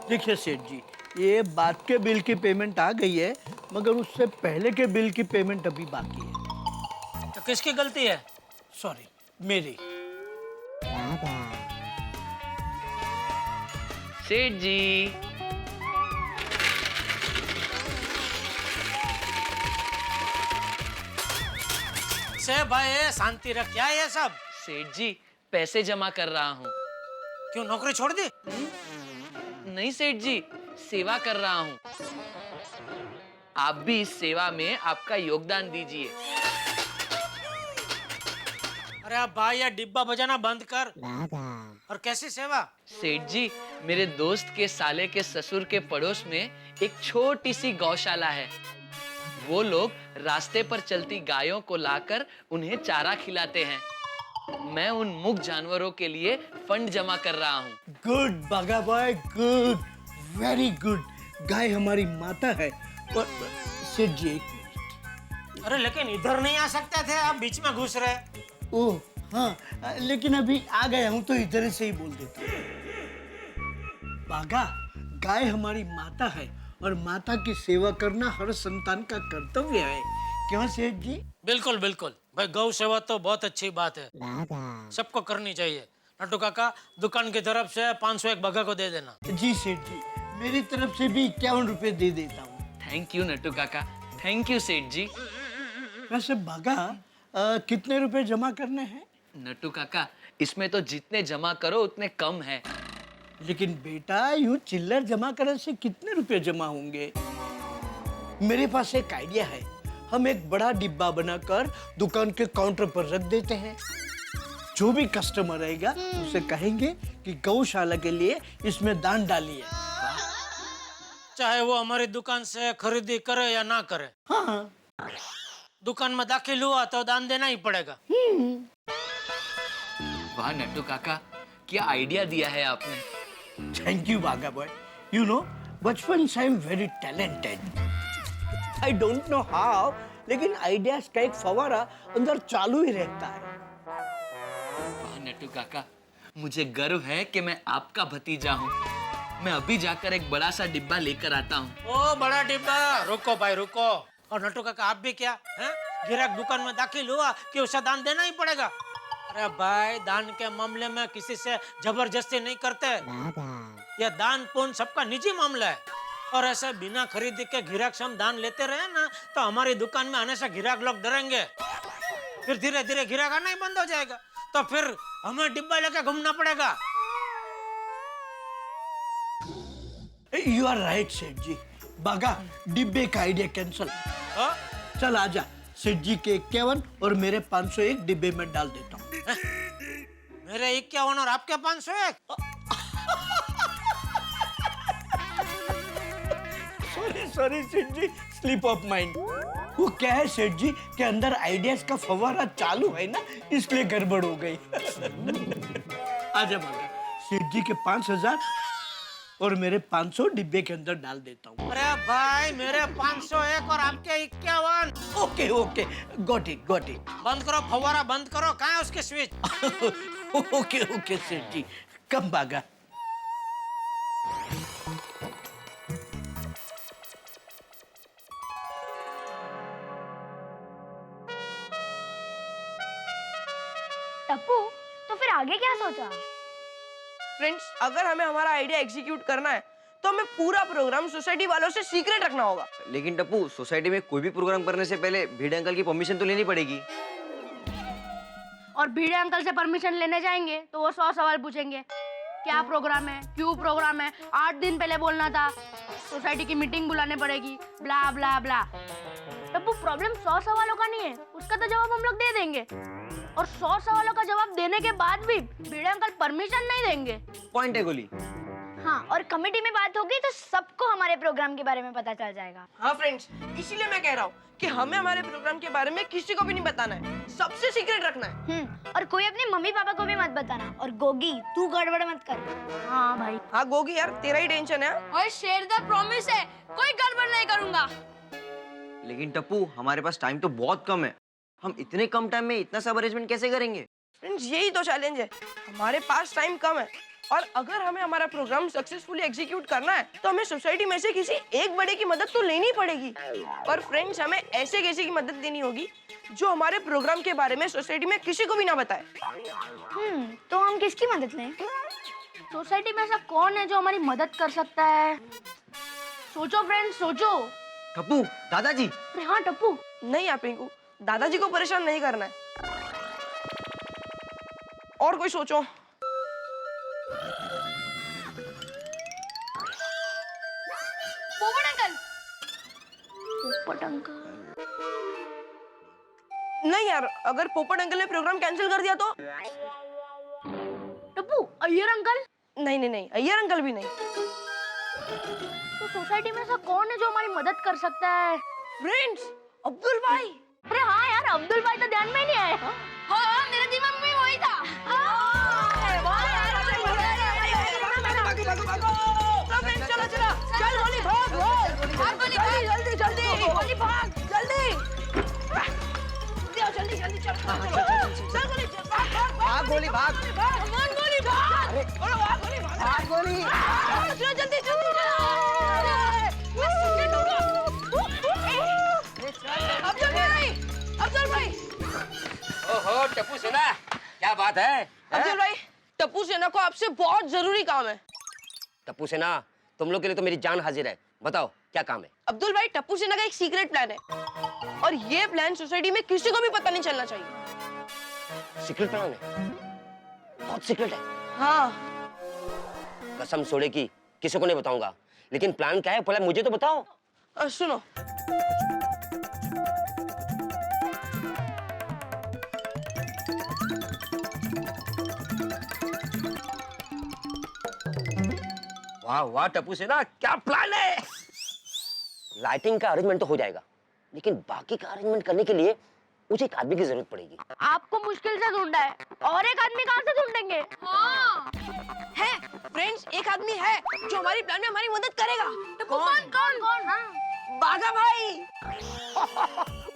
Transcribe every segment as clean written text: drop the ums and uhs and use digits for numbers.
देखिए सेठ जी, ये बाद के बिल की पेमेंट आ गई है, मगर उससे पहले के बिल की पेमेंट अभी बाकी है। तो किसकी गलती है? सॉरी, मेरी। सेठ जी, से भाई शांति रख, क्या है ये सब? सेठ जी पैसे जमा कर रहा हूँ। क्यों नौकरी छोड़ दी? नहीं सेठ जी, सेवा कर रहा हूँ। आप भी इस सेवा में आपका योगदान दीजिए। अरे अब भाई ये डिब्बा बजाना बंद कर। और कैसी सेवा? सेठ जी, मेरे दोस्त के साले के ससुर के पड़ोस में एक छोटी सी गौशाला है। वो लोग रास्ते पर चलती गायों को लाकर उन्हें चारा खिलाते हैं। मैं उन मूक जानवरों के लिए फंड जमा कर रहा हूँ। गुड बागा बॉय, गुड, वेरी गुड। गाय हमारी माता है। और सेठ जी एक मिनट। अरे लेकिन इधर नहीं आ सकते थे, आप बीच में घुस रहे। ओह हाँ, लेकिन अभी आ गया हूँ तो इधर से ही बोल देता हूँ। बागा, गाय हमारी माता है और माता की सेवा करना हर संतान का कर्तव्य है। क्यों सेठ जी? बिल्कुल बिल्कुल भाई, गौ सेवा तो बहुत अच्छी बात है, सबको करनी चाहिए। नट्टू काका, दुकान की तरफ से 501 बगा को दे देना। जी सेठ जी, मेरी तरफ से भी 51 रुपए दे देता हूँ। थैंक यू नट्टू काका, थैंक यू सेठ जी। वैसे बागा, कितने रुपए जमा करने हैं? नट्टू काका, इसमें तो जितने जमा करो उतने कम है। लेकिन बेटा, यूं चिल्लर जमा करने से कितने रुपए जमा होंगे? मेरे पास एक आइडिया है। हम एक बड़ा डिब्बा बनाकर दुकान के काउंटर पर रख देते हैं। जो भी कस्टमर आएगा उसे कहेंगे कि गौशाला के लिए इसमें दान डालिए। चाहे वो हमारी दुकान से खरीदी करे या ना करे, हाँ, दुकान में दाखिल हुआ तो दान देना ही पड़ेगा। वाह नट्टू काका, क्या आइडिया दिया है आपने। थैंक यू बागा बॉय। यू नो, बचपन से I am very talented. I don't know how, लेकिन आइडियाज का एक फवारा अंदर चालू ही रहता है। वाह नट्टू काका, मुझे गर्व है कि मैं आपका भतीजा हूँ। मैं अभी जाकर एक बड़ा सा डिब्बा लेकर आता हूँ। ओ बड़ा डिब्बा, रुको भाई रुको। और नट्टू काका आप भी क्या हैं? गिराक दुकान में दाखिल हुआ कि उसे दान देना ही पड़ेगा। अरे भाई, दान के मामले में किसी से जबरदस्ती नहीं करते। यह दान पुण्य सबका निजी मामला है। और ऐसे बिना खरीदी के गिराक से हम दान लेते रहे ना, तो हमारी दुकान में आने से गिराक लोग डरेंगे। फिर धीरे धीरे गिराक आना ही बंद हो जाएगा, तो फिर हमें डिब्बा लेके घूमना पड़ेगा। यू आर राइट सेठ जी। बागा, डिब्बे का आइडिया कैंसल। हाँ? चल आजा, सेठ जी के 51 और मेरे 501 डिब्बे में डाल देता हूँ। मेरे 51 और आपके 501? सॉरी सेठ जी, स्लिप ऑफ माइंड। वो क्या है सेठ जी के अंदर आइडियाज का फव्वारा चालू है ना, इसलिए गड़बड़ हो गई। आजा बागा, सेठ जी के 5000 और मेरे 500 डिब्बे के अंदर डाल देता हूँ। अरे भाई, मेरे 501 और आपके 51। Okay okay, got it got it. बंद करो फव्वारा, बंद करो। कहाँ है उसकी स्विच? ओके ओके सेठ जी, कम बागा। टप्पू, तो फिर आगे क्या सोचा? फ्रेंड्स, अगर हमें हमारा आइडिया एग्जीक्यूट करना है तो हमें पूरा प्रोग्राम सोसाइटी वालों से सीक्रेट रखना होगा। लेकिन टप्पू, सोसाइटी में कोई भी प्रोग्राम करने से पहले भिड़े अंकल की परमिशन तो लेनी पड़ेगी। और भिड़े अंकल से परमिशन लेने जाएंगे तो वो 100 सवाल पूछेंगे। क्या प्रोग्राम है, क्यों प्रोग्राम है, 8 दिन पहले बोलना था, सोसाइटी की मीटिंग बुलाने पड़ेगी, ब्ला ब्ला ब्ला। टप्पू, प्रॉब्लम 100 सवालों का नहीं है, उसका तो जवाब हम लोग दे देंगे। और 100 सवालों का जवाब देने के बाद भी भिड़े अंकल परमिशन नहीं देंगे। पॉइंट है गोली। हाँ, और कमेटी में बात होगी तो सबको हमारे प्रोग्राम के बारे में पता चल जाएगा। हाँ फ्रेंड्स, इसीलिए मैं कह रहा हूँ कि हमें हमारे प्रोग्राम के बारे में किसी को भी नहीं बताना है, सबसे सीक्रेट रखना है। और कोई अपने मम्मी पापा को भी मत बताना। और गोगी, तू गड़बड़ मत कर। हाँ भाई। हाँ गोगी यार, तेरा ही टेंशन है। और शेरदा प्रॉमिस है, कोई गड़बड़ नहीं करूंगा। लेकिन टप्पू, हमारे पास टाइम तो बहुत कम है। हम इतने कम टाइम में इतना सब अरेंजमेंट कैसे करेंगे? फ्रेंड्स, यही तो चैलेंज है, हमारे पास टाइम कम है और अगर हमें हमारा प्रोग्राम सक्सेसफुली एग्जीक्यूट करना है तो हमें सोसाइटी में से किसी एक बड़े की मदद तो लेनी पड़ेगी। और फ्रेंड्स, हमें ऐसे किसी की मदद लेनी होगी जो हमारे प्रोग्राम के बारे में सोसाइटी में किसी को भी ना बताए। तो हम किसकी मदद लें? सोसाइटी में ऐसा कौन है जो हमारी मदद कर सकता है? सोचो फ्रेंड्स, सोचो। टप्पू, दादाजी। अरे हाँ टप्पू। नहीं यार पिंकू, दादाजी को परेशान नहीं करना है। और कोई सोचो। पोपट अंकल। पोपट अंकल। नहीं यार, अगर पोपट अंकल ने प्रोग्राम कैंसिल कर दिया तो? टप्पू, अय्यर अंकल। नहीं नहीं नहीं, अय्यर अंकल भी नहीं। तो सोसाइटी में ऐसा कौन है जो हमारी मदद कर सकता है? फ्रेंड्स, अब्दुल भाई। अरे हाँ यार, अब्दुल भाई तो ध्यान में ही नहीं आया। हाँ, मेरे दिमाग में वही था। चलो चलो, चल गोली भाग, भाग गोली, जल्दी जल्दी गोली भाग, जल्दी जल्दी जल्दी, चल चल गोली, भाग गोली, भाग गोली, भाग। अरे भाग गोली, भाग गोली, चलो जल्दी जल्दी अब्दुल भाई। ओहो टप्पू सेना, क्या बात है? अब्दुल भाई, टप्पू सेना को आपसे बहुत जरूरी काम है। टप्पू सेना, तुम लोग के लिए तो मेरी जान हाजिर है। बताओ क्या काम है? अब्दुल भाई, टप्पू सेना का एक सीक्रेट प्लान है और ये प्लान सोसाइटी में किसी को भी पता नहीं चलना चाहिए। सीक्रेट प्लान है? बहुत सीक्रेट है। हाँ। कसम सोडे की किसी को नहीं बताऊंगा, लेकिन प्लान क्या है पहले मुझे तो बताओ। सुनो, वाह वाह टप्पू सेना, क्या प्लान है? लाइटिंग का अरेंजमेंट तो हो जाएगा, लेकिन बाकी का अरेंजमेंट करने के लिए मुझे एक आदमी की जरूरत पड़ेगी। आपको मुश्किल से ढूंढा है, और एक आदमी कहाँ से ढूंढेंगे? हाँ। है फ्रेंड्स, एक आदमी है जो हमारी प्लान में हमारी मदद करेगा। कौन कौन कौन? हाँ। बाघा भाई।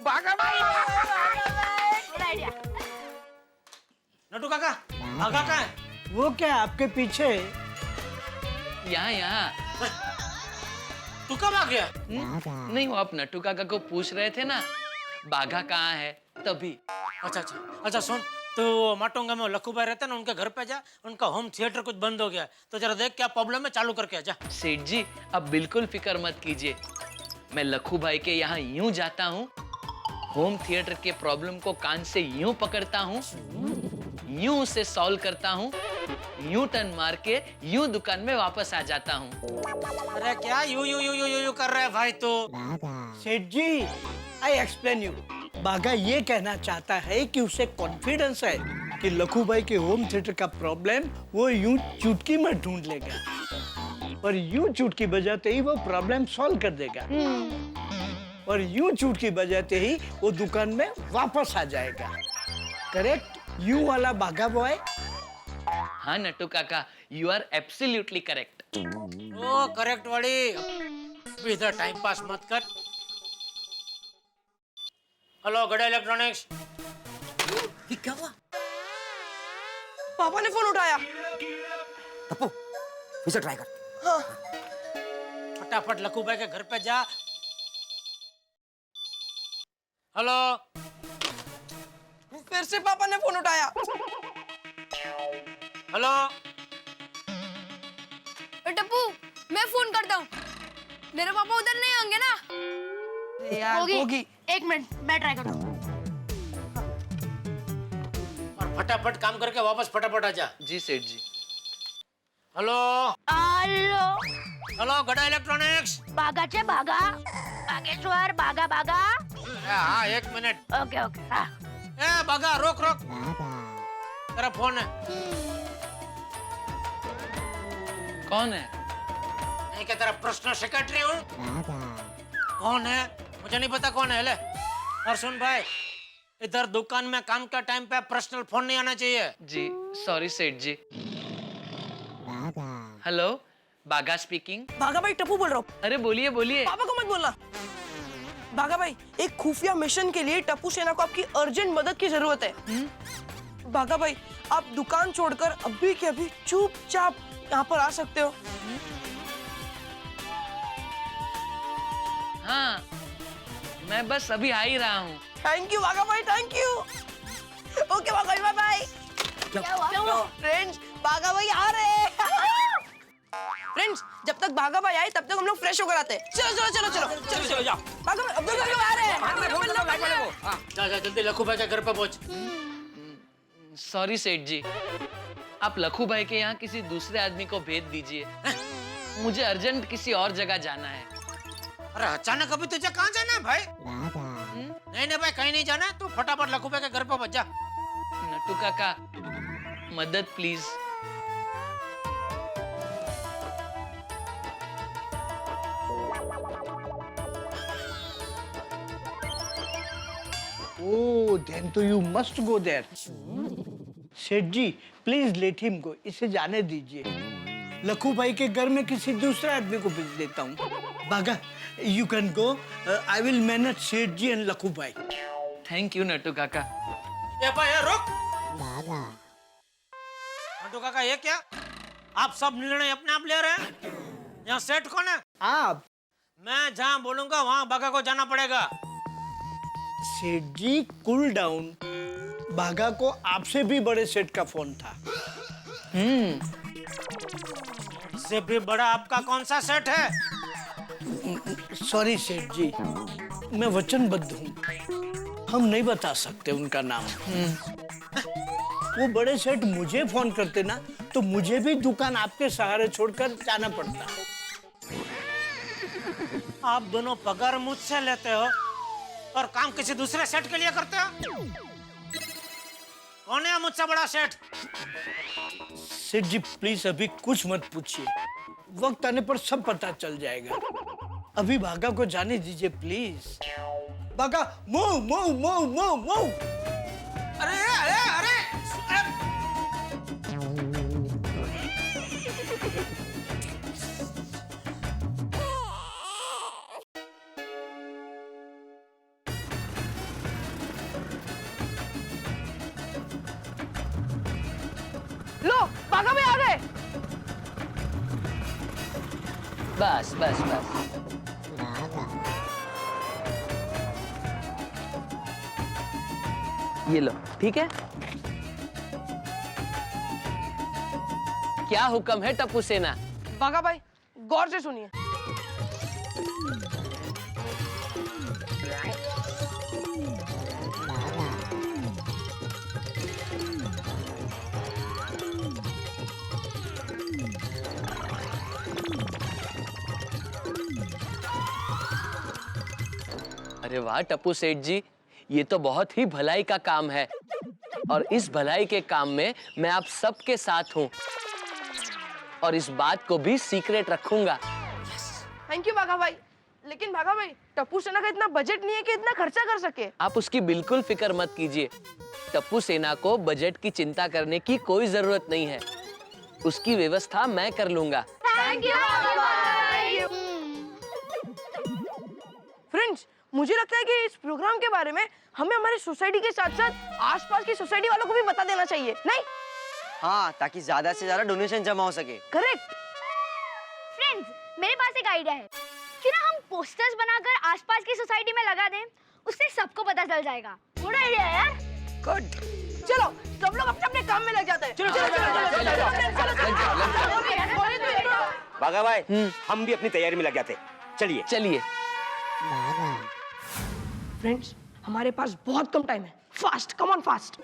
बाघा भाई। Good idea. नटू काका, भागा कहाँ है? वो क्या आपके पीछे? यहाँ यहाँ। तू कब आ गया? नहीं, वो आप नट्टू काका को पूछ रहे थे ना, बाघा कहाँ है, तभी। अच्छा अच्छा अच्छा, सुन, तो माटोंगा में लखू भाई रहते हैं ना, उनके घर पे जा। उनका होम थिएटर कुछ बंद हो गया है, तो जरा देख क्या प्रॉब्लम है, चालू करके आ जा। सेठ जी, आप बिल्कुल फिक्र मत कीजिए। मैं लखू भाई के यहाँ यूं जाता हूँ, होम थिएटर के प्रॉब्लम को कान से यूं पकड़ता हूँ, यूं उसे सॉल्व करता हूँ, यूं टर्न मार के यूं दुकान में वापस आ जाता हूँ। अरे क्या you you you you you you कर रहा है भाई तू? सेठ जी, आई एक्सप्लेन यू। बाघा ये कहना चाहता है कि उसे कॉन्फिडेंस है कि लखू भाई के होम थिएटर का प्रॉब्लम वो यूं चुटकी में ढूंढ लेगा और यूं चुटकी बजाते ही वो प्रॉब्लम सॉल्व कर देगा और यूं चुटकी बजाते ही वो दुकान में वापस आ जाएगा। करेक्ट? यू वाला बाघा बॉय। हाँ Nattu Kaka, you are absolutely correct. Oh correct वाली, अभी इधर टाइम पास मत कर। हेलो गड़ा इलेक्ट्रॉनिक्स। क्या हुआ? पापा ने फोन उठाया। टप्पू, फिर से ट्राई कर। हाँ। फटाफट लखू भाई के घर पे जा। हेलो। फिर से पापा ने फोन उठाया। हेलो। टप्पू, मैं फोन करता हूँ। मेरे पापा उधर नहीं होंगे ना? यार होगी। एक मिनट, मैं ट्राई करता हूँ। और फटाफट काम करके वापस फटाफट आ जा। जी सेठ जी। हेलो। हेलो। हेलो गड़ा इलेक्ट्रॉनिक्स। बागाचे बागा, बागेश्वर बागा बागा। हाँ, एक मिनट। Okay okay. हाँ। ए बागा, रोक रोक, तेरा फोन है। कौन है? नहीं क्या तेरा पर्सनल सेक्रेटरी हूँ? कौन है? मुझे नहीं पता कौन है। ले और सुन भाई, इधर दुकान में काम के टाइम पे पर्सनल फोन नहीं आना चाहिए। जी सॉरी सेठ जी। हेलो, बागा स्पीकिंग। बाघा भाई, टप्पू बोल रहा हूँ। अरे बोलिए बोलिए। पापा को मत बोलना। बाघा भाई, एक खुफिया मिशन के लिए टप्पू सेना को आपकी अर्जेंट मदद की जरूरत है। बागा भाई, आप दुकान छोड़कर अभी के अभी चुपचाप यहाँ पर आ सकते हो। हाँ, मैं बस अभी आ ही रहा हूँ। थैंक यू बागा भाई, थैंक यू। ओके बागा भाई, बाय बाय। फ्रेंड्स, बागा भाई आ रहे हैं। फ्रेंड्स, जब तक बागा भाई आए तब तक हम लोग फ्रेश होकर आते हैं। चलो चलो चलो चलो चलो चलो जाओ। बागा भाई, अब्दुल भाई आ रहे हैं। जा जा जल्दी लखू भाई के घर पे पहुंच। सॉरी सेठ जी, आप लखू भाई के यहाँ किसी दूसरे आदमी को भेज दीजिए। मुझे अर्जेंट किसी और जगह जाना है। अरे अचानक अभी तुझे कहाँ जाना है भाई? नहीं नहीं भाई, कहीं नहीं जाना है। तू फटाफट लखू भाई के घर पे पहुंच जा। नट्टू काका, मदद प्लीज। Oh, then तो you must go there. सेठ जी, प्लीज लेट हिम गो, इसे जाने दीजिए। लखू भाई के घर में किसी दूसरे आदमी को भेज देता हूँ। बागा, you can go. I will manage सेठ जी and लखू भाई। थैंक यू नट्टू काका। ये भाई ये रुक। नट्टू काका, ये क्या? आप सब निर्णय अपने आप ले रहे हैं? यहाँ सेठ कौन है? आप। मैं जहाँ बोलूंगा वहाँ बागा को जाना पड़ेगा। सेठ जी, कूल डाउन। बागा को आपसे भी बड़े सेठ का फोन था। इससे भी बड़ा आपका कौन सा सेठ है? सॉरी सेठ जी, मैं वचनबद्ध हूँ, हम नहीं बता सकते उनका नाम। वो बड़े सेठ मुझे फोन करते ना, तो मुझे भी दुकान आपके सहारे छोड़कर जाना पड़ता। आप दोनों पगार मुझसे लेते हो और काम किसी दूसरे सेठ के लिए करते हो? कौन है मुझसे बड़ा सेठ? सेठ जी प्लीज अभी कुछ मत पूछिए, वक्त आने पर सब पता चल जाएगा। अभी भागा को जाने दीजिए प्लीज। भागा, move move move move move. अरे अरे अरे, अरे। लो, बागा भाई आ गए। बस बस बस। ये लो, ठीक है? क्या हुक्म है टप्पू सेना? बागा भाई, गौर से सुनिए। अरे वाह टप्पू सेठ जी, ये तो बहुत ही भलाई का काम है और इस भलाई के काम में मैं आप सबके साथ हूँ और इस बात को भी सीक्रेट रखूंगा। थैंक यू बागा भाई। लेकिन बागा भाई, टप्पू सेना का इतना बजट नहीं है कि इतना खर्चा कर सके। आप उसकी बिल्कुल फिक्र मत कीजिए। टप्पू सेना को बजट की चिंता करने की कोई जरूरत नहीं है, उसकी व्यवस्था मैं कर लूंगा। थैंक यू बागा भाई। फ्रेंड्स, मुझे लगता है कि इस प्रोग्राम के बारे में हमें हमारी सोसाइटी के साथ साथ आसपास की सोसाइटी वालों को भी बता देना चाहिए, नहीं? हाँ, ताकि ज्यादा से ज्यादा डोनेशन जमा हो सके। करेक्ट। फ्रेंड्स, मेरे पास एक आइडिया है। क्यों ना हम पोस्टर्स बनाकर आसपास की सोसाइटी में लगा दें, उससे सबको पता चल जाएगा। गुड आइडिया है यार। गुड। चलो, सब लोग अपने अपने काम में लग जाते हैं। चलो चलो चलो। बागा भाई, हम भी अपनी तैयारी में लग जाते। चलिए चलिए। फ्रेंड्स, हमारे पास बहुत कम टाइम है। Fast, come on fast.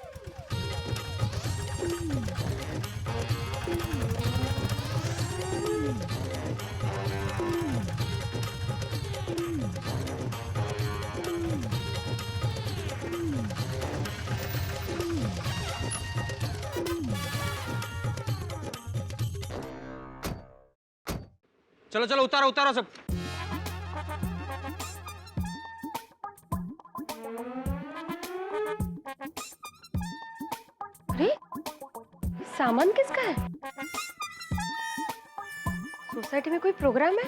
चलो चलो, उतारो उतारो सब। अरे, सामान किसका है? सोसाइटी में कोई प्रोग्राम है?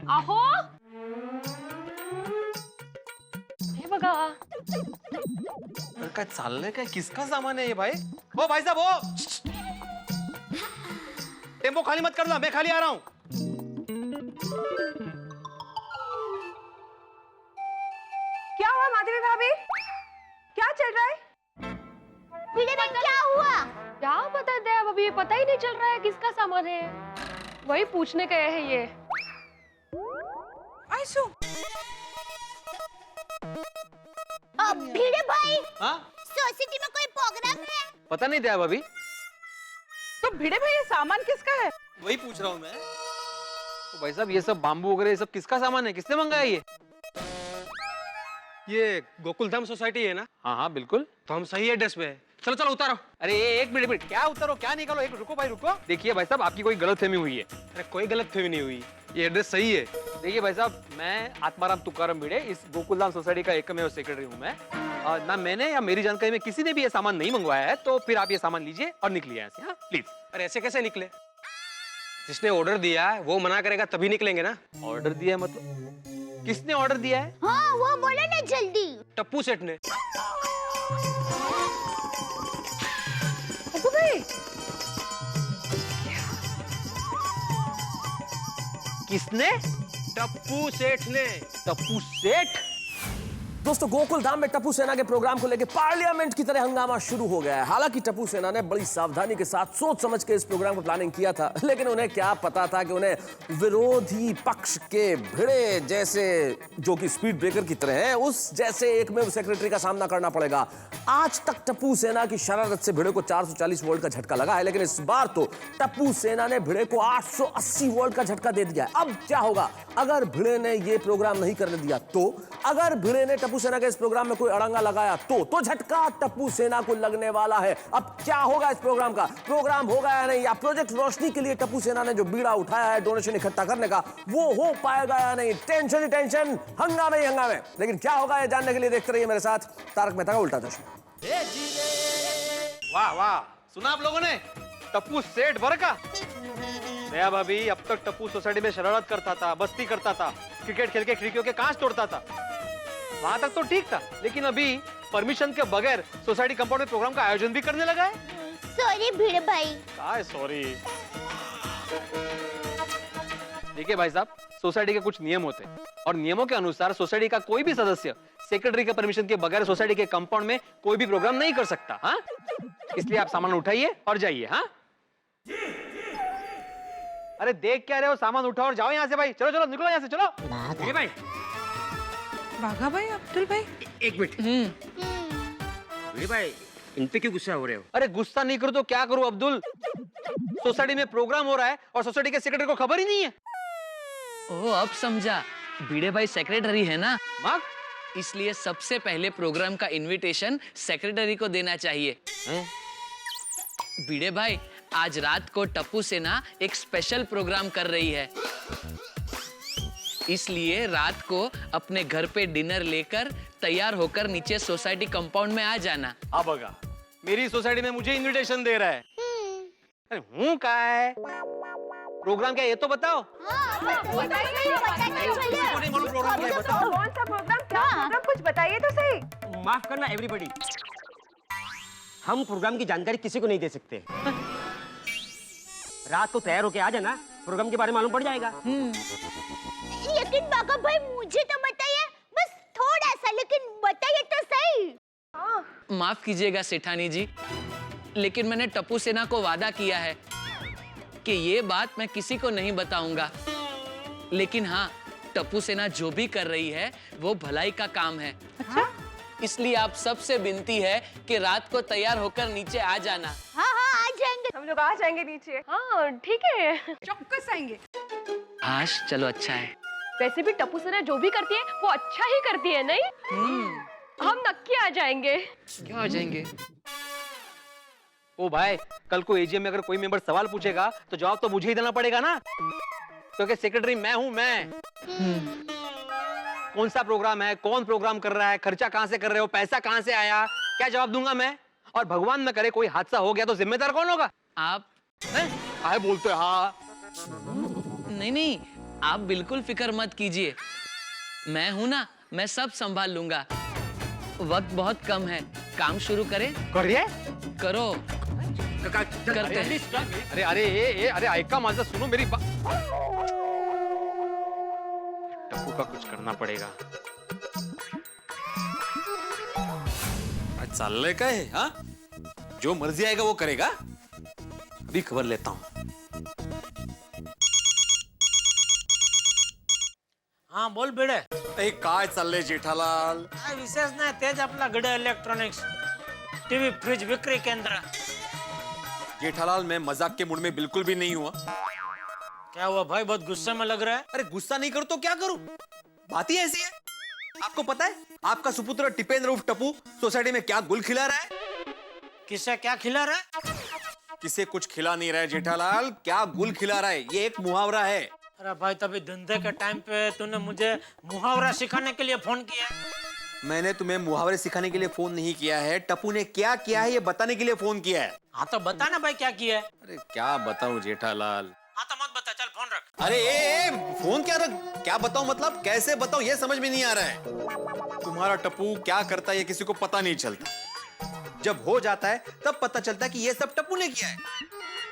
आहो, हे बघा, काय चाललंय काय? किसका सामान है ये भाई? ओ भाई साहब, ओ टेम्पो खाली मत करना, मैं खाली आ रहा हूँ। क्या हुआ माधवी भाभी? क्या चल रहा है? क्या हुआ? क्या पता दया अभी पता ही नहीं चल रहा है किसका सामान है। वही पूछने गए हैं ये। आइसो भिड़े भाई, हाँ? सोसाइटी में कोई प्रोग्राम है? पता नहीं दया भाभी, तो भिड़े भाई ये सामान किसका है? वही पूछ रहा हूँ मैं। तो भाई साहब, ये सब बाम्बू वगैरह ये सब किसका सामान है? किसने मंगाया ये गोकुलधाम सोसाइटी है ना? हाँ हाँ बिल्कुल। तो हम सही एड्रेस पे है। चलो चलो उतारो। अरे एक मिनट, क्या उतारो, क्या निकालो, एक रुको भाई रुको। देखिए भाई साहब, आपकी कोई गलतफहमी हुई है। अरे कोई गलतफहमी नहीं हुई, ये एड्रेस सही है। देखिए भाई साहब, मैं आत्माराम तुकाराम भिड़े, इस गोकुलधाम सोसाइटी का एकमेव सेक्रेटरी हूँ मैं। ना मैंने या मेरी जानकारी में किसी ने भी ये सामान नहीं मंगवाया है, तो फिर आप ये सामान लीजिए और निकलिए यहाँ से। हाँ प्लीज। अरे ऐसे कैसे निकले? जिसने ऑर्डर दिया है वो मना करेगा तभी निकलेंगे ना। ऑर्डर दिया है मतलब? किसने ऑर्डर दिया है? हाँ वो बोले ना जल्दी। टप्पू सेठ ने। किसने? टप्पू सेठ ने। टप्पू सेठ? दोस्तों, गोकुल धाम में टप्पू सेना के प्रोग्राम को लेकर पार्लियामेंट की तरह हंगामा शुरू हो गया है। हालांकि टप्पू सेना ने बड़ी सावधानी के साथ सोच समझ के इस प्रोग्राम को प्लानिंग किया था, लेकिन उन्हें क्या पता था कि उन्हें विरोधी पक्ष के भिड़े जैसे, जो कि स्पीड ब्रेकर की तरह है, उस जैसे एकमेव सेक्रेटरी का सामना करना पड़ेगा। आज तक टप्पू सेना की शरारत से भिड़े को 440 वोल्ट का झटका लगा है, लेकिन इस बार तो टप्पू सेना ने भिड़े को 880 वोल्ट का झटका दे दिया है। अब क्या होगा अगर भिड़े ने यह प्रोग्राम नहीं करने दिया तो? अगर भिड़े ने टप्पू सेना के इस प्रोग्राम में कोई अड़ंगा लगाया तो झटका टप्पू सेना को लगने वाला है। अब क्या होगा इस प्रोग्राम का? प्रोग्राम होगा या नहीं, या प्रोजेक्ट रोशनी के लिए टप्पू सेना ने जो बीड़ा उठाया है डोनेशन इकट्ठा करने का, वो हो पाएगा या नहीं? टेंशन ही टेंशन, हंगामे ही हंगामे। लेकिन क्या होगा ये जानने के लिए देखते रहिए मेरे साथ तारक मेहता का उल्टा चश्मा। वाह वाह, सुना आप लोगों ने? टप्पू सेठ भर का। दया भाभी, अब तक टप्पू सोसाइटी में शरारत करता था, बस्ती करता था, क्रिकेट खेल के खिड़कियों के कांच तोड़ता था, वहां तक तो ठीक था। लेकिन अभी परमिशन के बगैर सोसाइटी कंपाउंड में प्रोग्राम का आयोजन भी करने लगा है। सॉरी भिड़े भाई। काय सॉरी? देखिए भाई साहब, सोसाइटी के कुछ नियम होते हैं और नियमों के अनुसार सोसाइटी का कोई भी सदस्य सेक्रेटरी के परमिशन के बगैर सोसाइटी के कंपाउंड में कोई भी प्रोग्राम नहीं कर सकता। हाँ, इसलिए आप सामान उठाइए और जाइए। हाँ, अरे देख क्या रहे हो, सामान उठाओ और जाओ यहाँ से भाई। चलो चलो निकलो यहाँ से, चलो। ठीक है भाई। बाघा भाई, अब्दुल भाई, एक मिनट। भिड़े भाई, इन पे क्यों गुस्सा हो रहे हो? अरे गुस्सा नहीं करो तो क्या करूं अब्दुल? सोसाइटी में प्रोग्राम हो रहा है और सोसाइटी के सेक्रेटरी को खबर ही नहीं है। ओह, अब समझा। भिड़े भाई सेक्रेटरी है ना, माँ? इसलिए सबसे पहले प्रोग्राम का इनविटेशन सेक्रेटरी को देना चाहिए। भिड़े भाई, आज रात को टप्पू सेना एक स्पेशल प्रोग्राम कर रही है, इसलिए रात को अपने घर पे डिनर लेकर तैयार होकर नीचे सोसाइटी कंपाउंड में आ जाना। अब अगा मेरी सोसाइटी में मुझे इनविटेशन दे रहा है। अरे हूँ का है प्रोग्राम, क्या ये तो बताओ। कौन सा प्रोग्राम, क्या प्रोग्राम, कुछ बताइए तो सही। माफ करना एवरीबॉडी, हम प्रोग्राम की जानकारी किसी को नहीं दे सकते। रात को तैयार होके आ जाना, प्रोग्राम के बारे में मालूम पड़ जाएगा। लेकिन बाघा भाई मुझे तो बताइए, बस थोड़ा सा, लेकिन बताइए तो सही। माफ कीजिएगा सेठानी जी, लेकिन मैंने टप्पू सेना को वादा किया है कि ये बात मैं किसी को नहीं बताऊंगा। लेकिन हाँ, टप्पू सेना जो भी कर रही है वो भलाई का काम है। अच्छा? इसलिए आप सबसे विनती है कि रात को तैयार होकर नीचे आ जाना। हाँ हाँ आ जाएंगे, हम लोग आ जाएंगे नीचे। हाँ ठीक है, चौक्कस आएंगे। आश, चलो अच्छा है। वैसे भी टप्पू सेना जो भी करती है वो अच्छा ही करती है, नहीं? हम नक्की आ जाएंगे। क्यों आ जाएंगे? ओ भाई, कल को एजीएम में अगर कोई मेंबर सवाल पूछेगा तो जवाब तो मुझे ही देना पड़ेगा ना, क्योंकि सेक्रेटरी मैं हूं। मैं कौन सा प्रोग्राम है, कौन प्रोग्राम कर रहा है, खर्चा कहां से कर रहे हो, पैसा कहां से आया, क्या जवाब दूंगा मैं? और भगवान न करे कोई हादसा हो गया तो जिम्मेदार कौन होगा? आप आए बोलते हैं। हाँ नहीं नहीं, आप बिल्कुल फिक्र मत कीजिए, मैं हूं ना, मैं सब संभाल लूंगा। वक्त बहुत कम है, काम शुरू करें? करिए करो। करते हैं। अरे अरे अरे ऐका माझं सुनो मेरी बात। टप्पू का कुछ करना पड़ेगा। आज चाललंय काय हे, हा? जो मर्जी आएगा वो करेगा। अभी खबर लेता हूँ। हाँ बोल बेड़े। ए, काय चाललंय जेठालाल? काय विशेष नाही, तेच आपला गड इलेक्ट्रॉनिक्स टीवी फ्रिज विक्री केंद्र। जेठालाल मैं मजाक के मूड में बिल्कुल भी नहीं हुआ। क्या हुआ भाई, बहुत गुस्से में लग रहा है? अरे गुस्सा नहीं करूं तो क्या करूं? बात ही ऐसी है। आपको पता है आपका सुपुत्र टिपेंद्र उर्फ टप्पू सोसाइटी में क्या गुल खिला रहा है? किसे क्या खिला रहा है? किसे कुछ खिला नहीं रहा है जेठालाल, क्या गुल खिला रहा है। ये एक मुहावरा है। अरे भाई तभी धंधे के टाइम पे तूने मुझे मुहावरा सिखाने के लिए फोन किया। मैंने तुम्हें मुहावरे सिखाने के लिए फोन नहीं किया है, टप्पू ने क्या किया है ये बताने के लिए फोन किया है। हाँ तो बता ना भाई क्या किया है। अरे क्या बताऊं जेठालाल। हाँ तो मत बता, चल फोन रख। अरे फोन क्या रख, क्या बताऊं मतलब कैसे बताऊं ये समझ में नहीं आ रहा है। तुम्हारा टप्पू क्या करता है ये किसी को पता नहीं चलता। जब हो जाता है तब पता चलता है कि ये सब टप्पू ने किया है,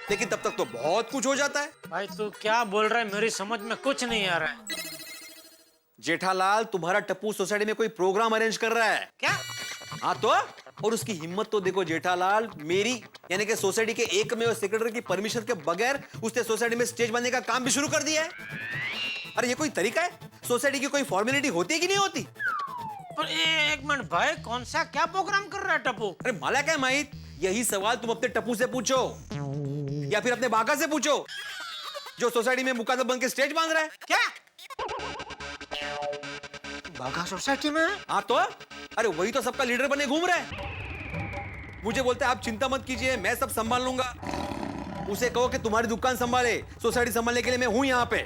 लेकिन तब तक तो बहुत कुछ हो जाता है। भाई तू क्या बोल रहा है, मेरी समझ में कुछ नहीं आ रहा है। जेठालाल तुम्हारा टप्पू सोसाइटी में कोई प्रोग्राम अरेंज कर रहा है। क्या? हाँ तो, और उसकी हिम्मत तो देखो जेठालाल, मेरी यानी कि सोसाइटी के एकमेव सेक्रेटरी की परमिशन के बगैर उसने सोसाइटी में स्टेज बनने का काम भी शुरू कर दिया है। अरे ये कोई तरीका है? सोसाइटी की कोई फॉर्मेलिटी होती है कि नहीं होती? पर एक मिनट भाई, कौन सा क्या प्रोग्राम कर रहा है टप्पू? अरे माला क्या माहित, यही सवाल तुम अपने टप्पू से पूछो या फिर अपने बागा से पूछो जो सोसाइटी में मुकादम बन के स्टेज बांध रहा है। क्या बागा सोसाइटी में? हाँ तो, अरे वही तो सबका लीडर बने घूम रहा है। मुझे बोलते हैं आप चिंता मत कीजिए मैं सब संभाल लूंगा। उसे कहो कि तुम्हारी दुकान संभाले, सोसाइटी संभालने के लिए मैं हूं यहाँ पे।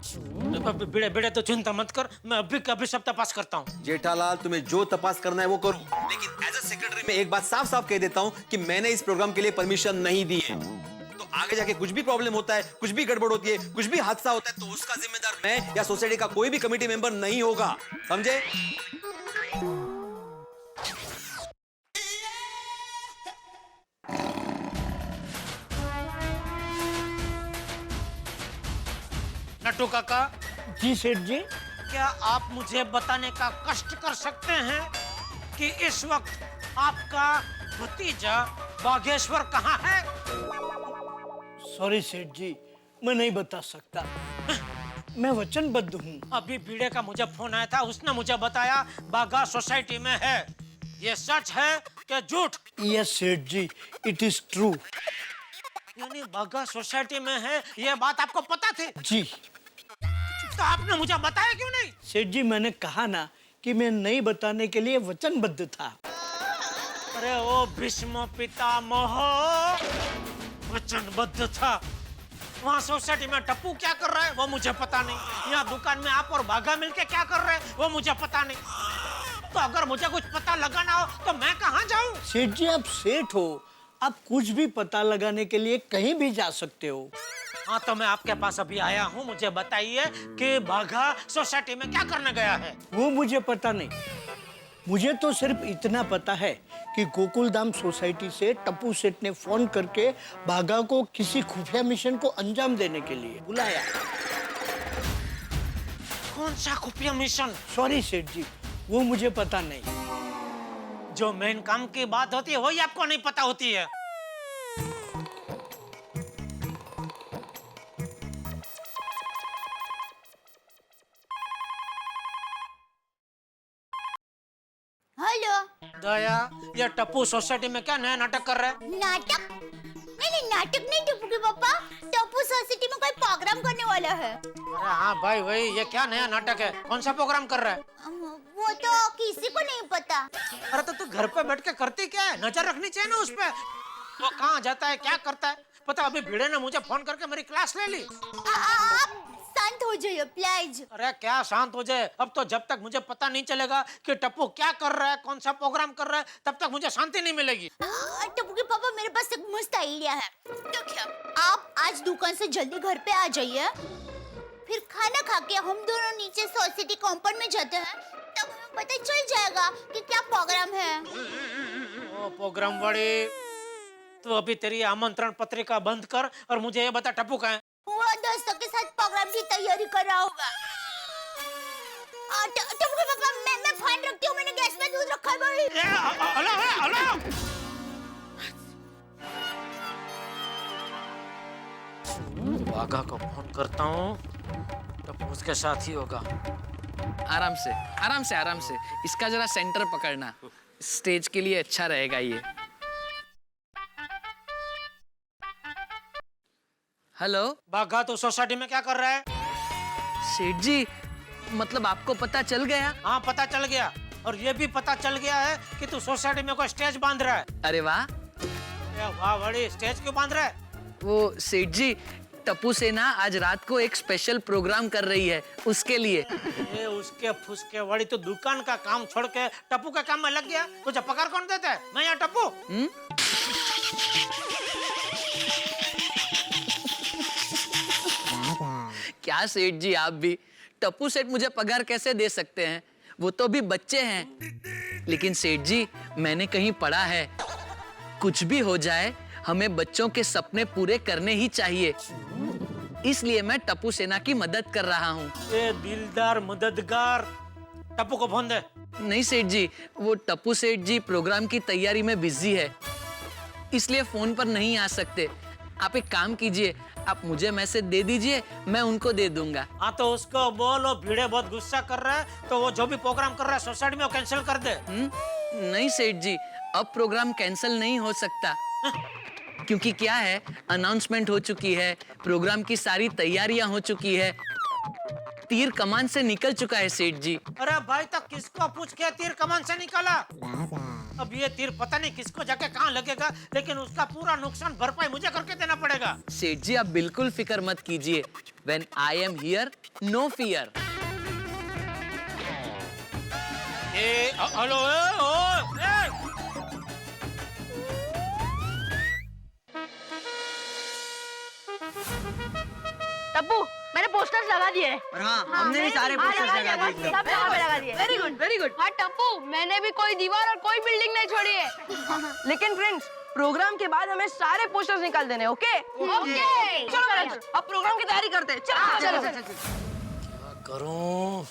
बिड़े बिड़े तो चिंता मत कर, मैं अभी कभी सब तपास करता हूँ। जेठालाल तुम्हें जो तपास करना है वो करो, लेकिन एज अ सेक्रेटरी मैं एक बात साफ साफ कह देता हूँ कि मैंने इस प्रोग्राम के लिए परमिशन नहीं दी है। तो आगे जाके कुछ भी प्रॉब्लम होता है, कुछ भी गड़बड़ होती है, कुछ भी हादसा होता है तो उसका जिम्मेदार मैं या सोसाइटी का कोई भी कमेटी मेंबर नहीं होगा, समझे? नट्टू काका। जी सेठ जी। क्या आप मुझे बताने का कष्ट कर सकते हैं कि इस वक्त आपका भतीजा बागेश्वर कहाँ है? सॉरी सेठ जी, मैं नहीं बता सकता। मैं वचनबद्ध हूँ। अभी बीड़े का मुझे फोन आया था, उसने मुझे बताया बागा सोसाइटी में है। ये सच है कि झूठ? यस सेठ जी, इट इज ट्रू। यानी बागा सोसाइटी में है, ये बात आपको पता थी? जी। तो आपने मुझे बताया क्यों नहीं? सेठ जी मैंने कहा ना कि मैं नहीं बताने के लिए वचनबद्ध था। अरे ओ भीष्म पितामह वचनबद्ध था। वहाँ सोसाइटी में टप्पू क्या कर रहा है वो मुझे पता नहीं। यहाँ दुकान में आप और बागा मिलके क्या कर रहे हैं वो मुझे पता नहीं। तो अगर मुझे कुछ पता लगाना हो तो मैं कहाँ जाऊँ? सेठ जी आप सेठ हो, आप कुछ भी पता लगाने के लिए कहीं भी जा सकते हो। हाँ तो मैं आपके पास अभी आया हूँ, मुझे बताइए कि बागा सोसाइटी में क्या करने गया है? वो मुझे पता नहीं, मुझे तो सिर्फ इतना पता है कि गोकुलधाम सोसाइटी से टप्पू सेठ ने फोन करके बागा को किसी खुफिया मिशन को अंजाम देने के लिए बुलाया। कौन सा खुफिया मिशन? सॉरी सेठ जी, वो मुझे पता नहीं। जो मेन काम की बात होती है वही आपको नहीं पता होती है। हेलो दया, ये टप्पू सोसाइटी में क्या नया नाटक कर रहा है? नाटक? नहीं नाटक नहीं टप्पू के पापा, टप्पू सोसाइटी में कोई प्रोग्राम करने वाला है। अरे हाँ भाई वही, ये क्या नया नाटक है? कौन सा प्रोग्राम कर रहा है? वो तो किसी को नहीं पता। अरे तो तू घर पे बैठ के करती क्या है? नजर रखनी चाहिए ना उस पे। वो कहाँ जाता है, क्या करता है? पता अभी भिड़े ने मुझे फोन करके मेरी क्लास ले ली। आप शांत हो जाइए प्लीज। अरे क्या शांत हो जाए? अब तो जब तक मुझे पता नहीं चलेगा कि टप्पू क्या कर रहा है, कौन सा प्रोग्राम कर रहा है, तब तक मुझे शांति नहीं मिलेगी। टप्पू के पापा मेरे पास एक मस्त आइडिया है। तो क्या आप आज दुकान से जल्दी घर पे आ जाइए, फिर खाना खा के हम दोनों नीचे सोसाइटी कंपाउंड में जाते हैं, तब हमें पता चल जाएगा कि क्या प्रोग्राम है। ओ प्रोग्राम वाले, तो अभी तेरी आमंत्रण पत्रिका बंद कर और मुझे ये बता टप्पू कहाँ है? वो दोस्तों के साथ प्रोग्राम की तैयारी कर रहा होगा। टप्पू के पापा, मैं फोन रखती हूँ, मैंने गैस में दूध रखा है भाई। हेलो। बागा को फोन करता हूँ, टप्पू उसके साथ ही होगा। आराम से आराम से आराम से, इसका जरा सेंटर पकड़ना, स्टेज के लिए अच्छा रहेगा ये। हेलो बागा, तो सोसाइटी में क्या कर रहा है? सेठ जी, मतलब आपको पता चल गया? हाँ पता चल गया, और ये भी पता चल गया है कि तू सोसाइटी में कोई स्टेज बांध रहा है। अरे वाह। वाह बड़ी, स्टेज क्यों बांध रहा है? वो सेठ जी, टप्पू सेना आज रात को एक स्पेशल प्रोग्राम कर रही है, उसके लिए। ये उसके फुसके वाली, तो दुकान का काम छोड़ के टप्पू का काम में लग गया। तुझे पगार कौन देता है? मैं या टप्पू? क्या सेठ जी, आप भी? टप्पू सेठ मुझे पगार कैसे दे सकते हैं? वो तो भी बच्चे हैं। लेकिन सेठ जी, मैंने कहीं पढ़ा है, कुछ भी हो जाए हमें बच्चों के सपने पूरे करने ही चाहिए। इसलिए मैं टप्पू सेना की मदद कर रहा हूँ। ये दिलदार मददगार, टप्पू को फोन दे। नहीं सेठ जी, वो टप्पू सेठ जी प्रोग्राम की तैयारी में बिजी है, इसलिए फोन पर नहीं आ सकते। आप एक काम कीजिए, आप मुझे मैसेज दे दीजिए, मैं उनको दे दूंगा। हाँ तो उसको बोलो, भिड़े बहुत गुस्सा कर रहा है, तो वो जो भी प्रोग्राम कर रहा है सोसाइटी में वो कैंसिल कर दे। नहीं सेठ जी, अब प्रोग्राम कैंसिल नहीं हो सकता। क्योंकि क्या है, अनाउंसमेंट हो चुकी है, प्रोग्राम की सारी तैयारियां हो चुकी है, तीर कमान से निकल चुका है सेठ जी। अरे भाई, तो किसको पूछ के तीर कमान से निकाला? अब ये तीर पता नहीं किसको जाके कहाँ लगेगा, लेकिन उसका पूरा नुकसान भरपाई मुझे करके देना पड़ेगा। सेठ जी, आप बिल्कुल फिक्र मत कीजिए। When I am here, no fear. Hello, Tappu, मैंने पोस्टर्स लगा दिए। हाँ, हमने भी सारे पोस्टर्स लगा दिए। सब जगह पे लगा दिए। Very good, very good. हाँ टप्पू, मैंने भी कोई दीवार और कोई बिल्डिंग नहीं छोड़ी है। लेकिन फ्रेंड्स, प्रोग्राम के बाद हमें सारे पोस्टर्स निकाल देने, ओके? ओके। चलो फ्रेंड्स, अब प्रोग्राम की तैयारी करते हैं। चलो। क्या करूं?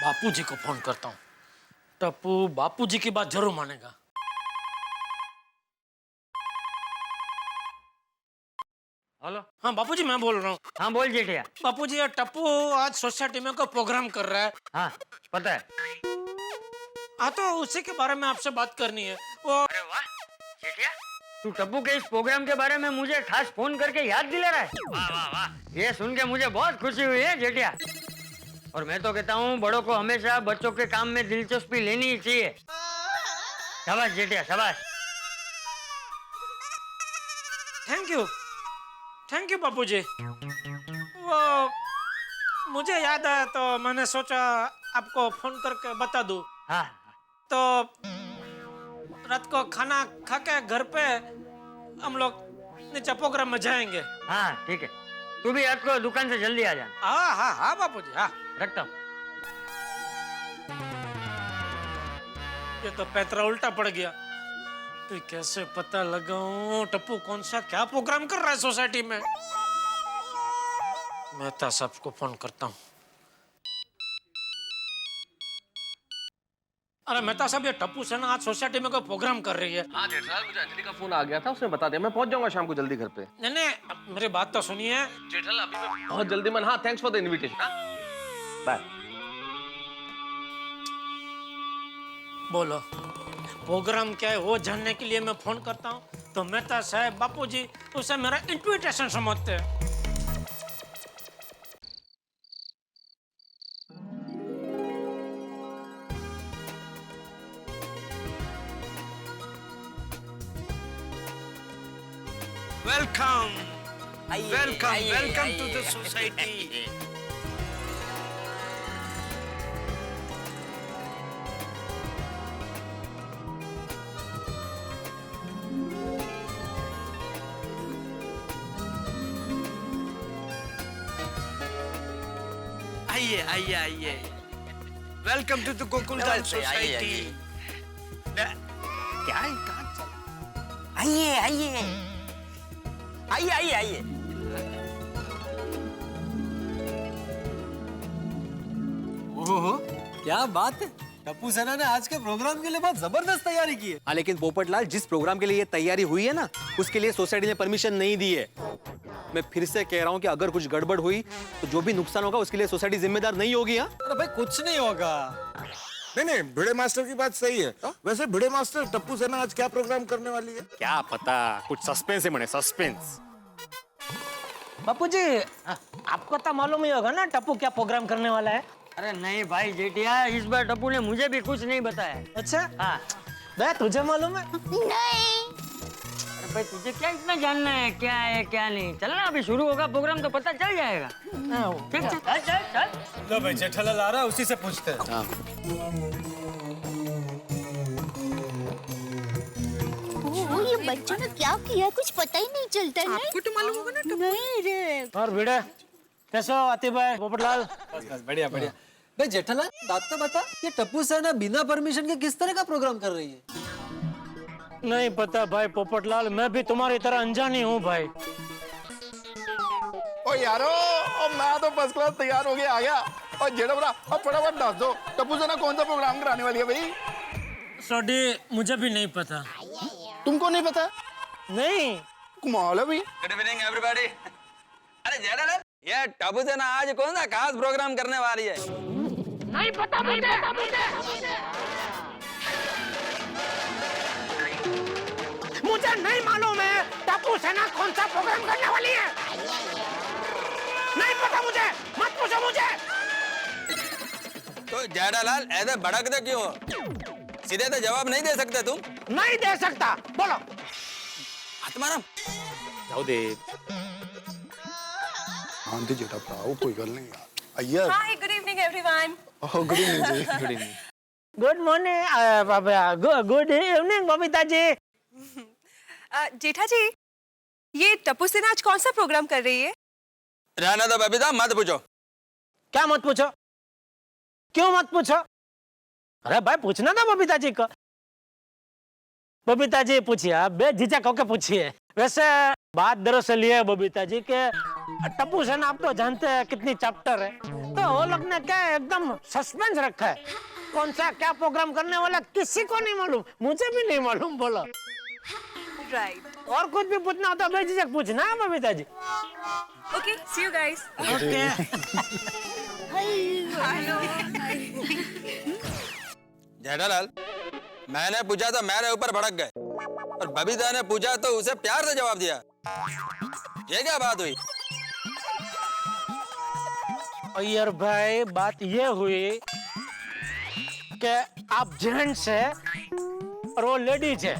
बापूजी को फोन करता हूँ। टप्पू बापूजी की बात जरूर मानेगा। हेलो। हाँ बापूजी, मैं बोल रहा हूँ। हाँ बोल जेठिया। बापूजी, ये टप्पू आज सोसाइटी में कोई प्रोग्राम कर रहा है। हाँ पता है। हाँ तो उसी के बारे में आपसे बात करनी है। वो अरे वाह जेठिया, तू टप्पू के इस प्रोग्राम के बारे में मुझे खास फोन करके याद दिला रहा है। वाह वाह वाह, ये सुन के मुझे बहुत खुशी हुई है जेठिया। और मैं तो कहता हूँ, बड़ों को हमेशा बच्चों के काम में दिलचस्पी लेनी ही चाहिए। शाबाश जेठिया, शाबाश। थैंक यू बापूजी। वो मुझे याद आया तो मैंने सोचा आपको फोन करके बता दूं। हाँ। तो रात को खाना खा के घर पे हम लोग नीचे प्रोग्राम में जाएंगे। हाँ ठीक है, तू भी रात को दुकान से जल्दी आ जाना। हाँ बापूजी, हाँ। रखता हूँ। ये तो पैतरा उल्टा पड़ गया। तो कैसे पता लगाऊं टप्पू कौन सा क्या प्रोग्राम कर रहा है सोसाइटी में? मेहता साहब को फोन करता हूँ। अरे मेहता साहब, ये टप्पू सेना आज सोसाइटी में कोई प्रोग्राम कर रही है। हाँ जेठ साहब, मुझे अंजलि का फोन आ गया था, उसने बता दिया। मैं पहुंच जाऊंगा शाम को जल्दी घर पे। नहीं, मेरी बात तो सुनिए। जेठल, अभी मैं बहुत जल्दी मन। हाँ, thanks for the invitation. Bye. बोलो, प्रोग्राम क्या है वो जानने के लिए मैं फोन करता हूँ, तो मेहता साहब बापूजी उसे मेरा इन्विटेशन समझते हैं। Welcome to the society. आइए। वेलकम टू द गोकुलधाम नमस्ते, आइए, सोसाइटी। क्या है कहाँ चल आइए आइए आइए आइए आइए ओहो क्या बात है, टप्पू सेना ने आज के प्रोग्राम के लिए बहुत जबरदस्त तैयारी की है। हाँ, लेकिन पोपटलाल, जिस प्रोग्राम के लिए ये तैयारी हुई है ना, उसके लिए सोसाइटी ने परमिशन नहीं दी है। मैं फिर से कह रहा हूँ कि अगर कुछ गड़बड़ हुई तो जो भी नुकसान होगा उसके लिए सोसाइटी जिम्मेदार नहीं होगी। हाँ, अरे भाई कुछ नहीं होगा। नहीं, भिड़े मास्टर की बात सही है। वैसे भिड़े मास्टर, टप्पू सेना आज क्या प्रोग्राम करने वाली है? क्या पता, कुछ सस्पेंस है मने, सस्पेंस। बापू जी, आपको तो मालूम ही होगा ना टप्पू क्या प्रोग्राम करने वाला है। अरे नहीं भाई जेठिया, इस बार टप्पू ने मुझे भी कुछ नहीं बताया। अच्छा, हाँ। बे तुझे मालूम है? नहीं। अरे भाई तुझे क्या इतना जानना है क्या है क्या नहीं? चल ना, अभी शुरू होगा प्रोग्राम तो पता चल जाएगा। चल चल चल चल चल। लो भाई, जेठालाल आ रहा है, उसी से पूछते हैं। ओह, ये बच्चों ने क्या किया कुछ पता ही नहीं चलता है। आपको तो मालूम होगा ना। नहीं रे। और भिड़े कैसे हो आतिफ भाई, पोपटलाल? बस बढ़िया बढ़िया। भाई जेठालाल, बात तो बता, ये टप्पू सेना बिना परमिशन के किस तरह का प्रोग्राम कर रही है? नहीं पता भाई पोपटलाल, मैं भी तुम्हारी तरह अनजानी हूँ भाई। ओ यारो, मैं तो फर्स्ट क्लास तैयार हो गया आ गया। और जेड़ा बड़ा, अब फटाफट दस दो, टप्पू सेना कौन सा प्रोग्राम कराने वाली है भाई? सॉरी, मुझे भी नहीं पता। तुमको नहीं पता? नहीं। कमाल है भाई। Good evening everybody. अरे जेठालाल, ये टप्पू सेना आज कौन सा खास प्रोग्राम करने वाली है? नहीं पता मुझे नहीं मालूम है टप्पू सेना कौन सा प्रोग्राम करने वाली है। नहीं पता मुझे, मत पूछो मुझे। तो जेठालाल ऐसे भड़कते क्यों हो? सीधे तो जवाब नहीं दे सकते तुम? नहीं दे सकता, बोलो। हाथ मारो। जाओ दे। हाँ जी जेठा भराओ, कोई गल नहीं यार। Iyer. Hi, good evening everyone. Oh, good evening जी। Good evening. Good morning, good evening Babita ji. Jetha ji, ये टप्पू सेना आज कौन सा प्रोग्राम कर रही है? रहना दो बबीता, मत पूछो। क्या मत पूछो? क्यों मत पूछो? अरे भाई पूछना था बबीता जी को। बबीता जी पूछिए, बेझिझक होकर पूछिए। वैसे बात दरअसल ये है बबीता जी के टप्पू सेना आप तो जानते हैं कितनी चैप्टर है, तो वो लोग ने क्या एकदम सस्पेंस रखा है। कौन सा क्या प्रोग्राम करने वाला किसी को नहीं मालूम, मुझे भी नहीं मालूम। बोलो। राइट। और कुछ भी पूछना हो तो बेझिझक पूछना है Babita ji. Okay, see you guys. Okay. Hello. Jethalal, मैंने पूछा तो मेरे ऊपर भड़क गए, और बबीता ने पूछा तो उसे प्यार से जवाब दिया। ये क्या बात हुई? अय्यर भाई, बात ये हुई कि आप जेंट्स है और वो लेडीज है।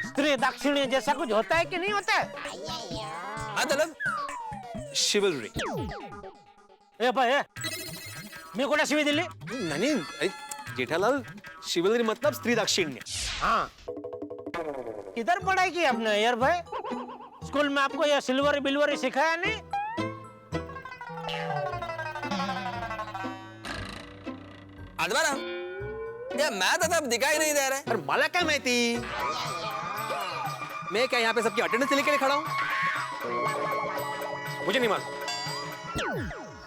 स्त्री दाक्षिण्य जैसा कुछ होता है कि नहीं होता है? मतलब शिवलरी। ए भाई, मैं कोड़ा शिवी दिल्ली? नहीं, अरे जेठालाल, शिवलरी मतलब स्त्री दाक्षिण्य। हाँ, इधर पढ़ाई की आपने यार भाई? स्कूल में आपको ये सिल्वर बिल्वर सिखाया नहीं? अदवारा, ये मैं तो तब दिखाई नहीं दे रहे। अरे मला क्या माहिती, मैं क्या यहाँ पे सबकी अटेंडेंस लेके खड़ा हूँ? मुझे नहीं मालूम।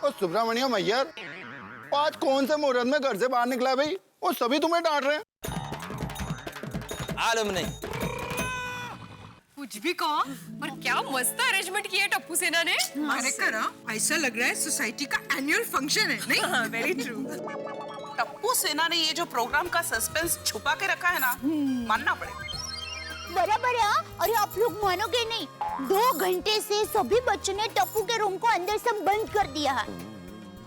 और सुब्रमण्यम अय्यर, आज कौन से मुहूर्त में घर से बाहर निकला भाई? वो सभी तुम्हें डांट रहे हैं। मालूम नहीं। कुछ भी कहो, पर क्या मस्त अरेंजमेंट किया टप्पू सेना ने। अरे करा, ऐसा लग रहा है सोसाइटी का एनुअल फंक्शन है, नहीं? हाँ, वेरी ट्रू। टप्पू सेना ने ये जो प्रोग्राम का सस्पेंस छुपा के रखा है ना, मानना पड़ेगा। बराबर है। और आप लोग मानोगे नहीं, 2 घंटे से सभी बच्चों ने टप्पू के रूम को अंदर से बंद कर दिया है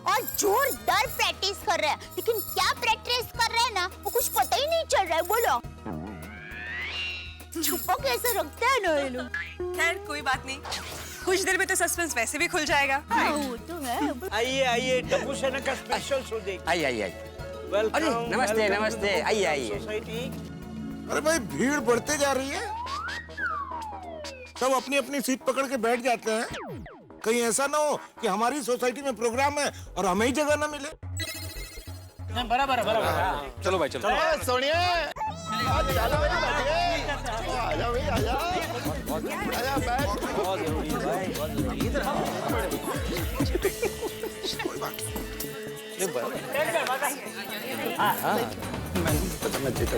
और जोरदार प्रैक्टिस कर रहे हैं। लेकिन क्या प्रैक्टिस कर रहे हैं ना, वो कुछ पता ही नहीं चल रहा है। बोलो, छुपा कैसे रखते हैं ना ये लोग? खैर कोई बात नहीं, कुछ देर में तो सस्पेंस वैसे भी खुल जाएगा। हाँ, वो तो है। आइए आइए, टप्पू सेना का स्पेशल शो देखिए। आइए आइए आइए। वेलकम। अरे नमस्ते नमस्ते, आइए आइए। सोसाइटी। अरे भाई, भीड़ बढ़ते जा रही है, सब अपनी अपनी सीट पकड़ के बैठ जाते हैं। कहीं ऐसा ना हो कि हमारी सोसाइटी में प्रोग्राम है और हमें ही जगह ना मिले। नहीं बराबर है बराबर है। चलो भाई चलो। सोनिया चलो भाई बैठिए। आजा भाई आजा आजा बैठ। बहुत जरूरी है भाई, बहुत जरूरी है। कोई बात नहीं। हाँ मैं जीता।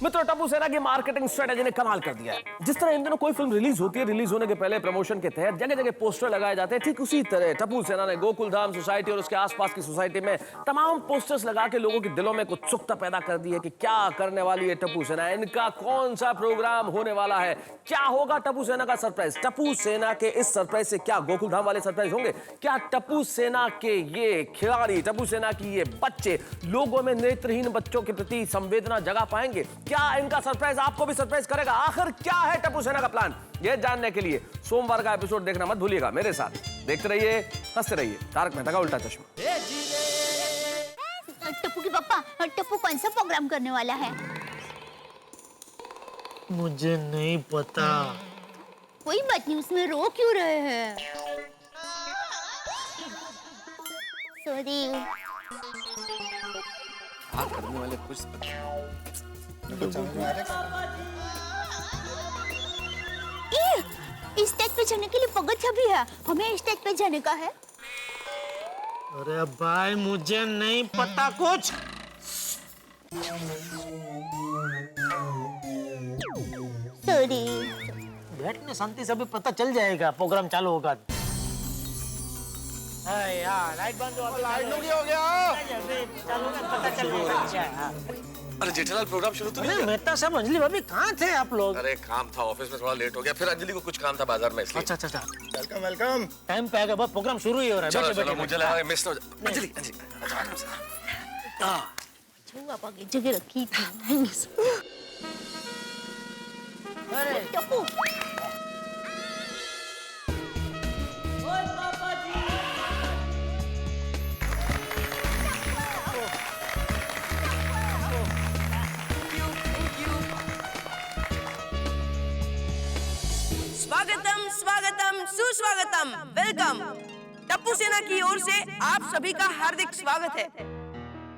मित्रों, टप्पू सेना की मार्केटिंग स्ट्रेटेजी ने कमाल कर दिया है। जिस तरह इन दिनों कोई फिल्म रिलीज होती है, रिलीज होने के पहले प्रमोशन के तहत जगह जगह पोस्टर लगाए जाते हैं, ठीक उसी तरह टप्पू सेना ने गोकुल धाम सोसाइटी और उसके आसपास की सोसाइटी में तमाम पोस्टर्स लगा के लोगों के दिलों में उत्सुकता पैदा कर दी है कि क्या करने वाली है टप्पू सेना, इनका कौन सा प्रोग्राम होने वाला है, क्या होगा टप्पू सेना का सरप्राइज। टप्पू सेना के इस सरप्राइज से क्या गोकुल धाम वाले सरप्राइज होंगे? क्या टप्पू सेना के ये खिलाड़ी, टप्पू सेना की ये बच्चे लोगों में नेत्रहीन बच्चों के प्रति संवेदना जगा पाएंगे? क्या इनका सरप्राइज आपको भी सरप्राइज करेगा? आखिर क्या है टप्पू सेना का प्लान, यह जानने के लिए सोमवार का एपिसोड देखना मत भूलिएगा मेरे साथ। देखते रहिए, हंसते रहिए। तारक मेहता का उल्टा चश्मा। टप्पू के पापा, टप्पू कौन सा प्रोग्राम करने वाला है? मुझे नहीं पता। कोई बात नहीं, उसमें रो क्यों रहे हैं? सॉरी। करने वाले कुछ इस स्टेज पे जाने के लिए पगथिया भी है, हमें स्टेज पे जाने का है। अरे भाई मुझे नहीं पता कुछ। सॉरी। बैठने शांति से, अभी पता चल जाएगा प्रोग्राम चालू होगा। यार लाइट बंद हो, लाइट लो क्या हो गया? चालू पता चल जाएगा। अरे जेठालाल प्रोग्राम शुरू तो नहीं अरे मेहता साहब, अंजलि भाभी कहाँ थे आप लोग? अरे काम था ऑफिस में, थोड़ा लेट हो गया, फिर अंजलि को कुछ काम था बाजार में इसलिए। अच्छा। Welcome welcome. टाइम पे आएगा, बस प्रोग्राम शुरू ही हो रहा है। चलो बैठे, चलो, बैठे, मुझे लगा मिस हो जाए। अंजलि पापा की जगह रखी थी। अरे टप्पू, स्वागतम स्वागतम सुस्वागतम, वेलकम। टप्पू सेना की ओर से आप सभी का हार्दिक स्वागत है।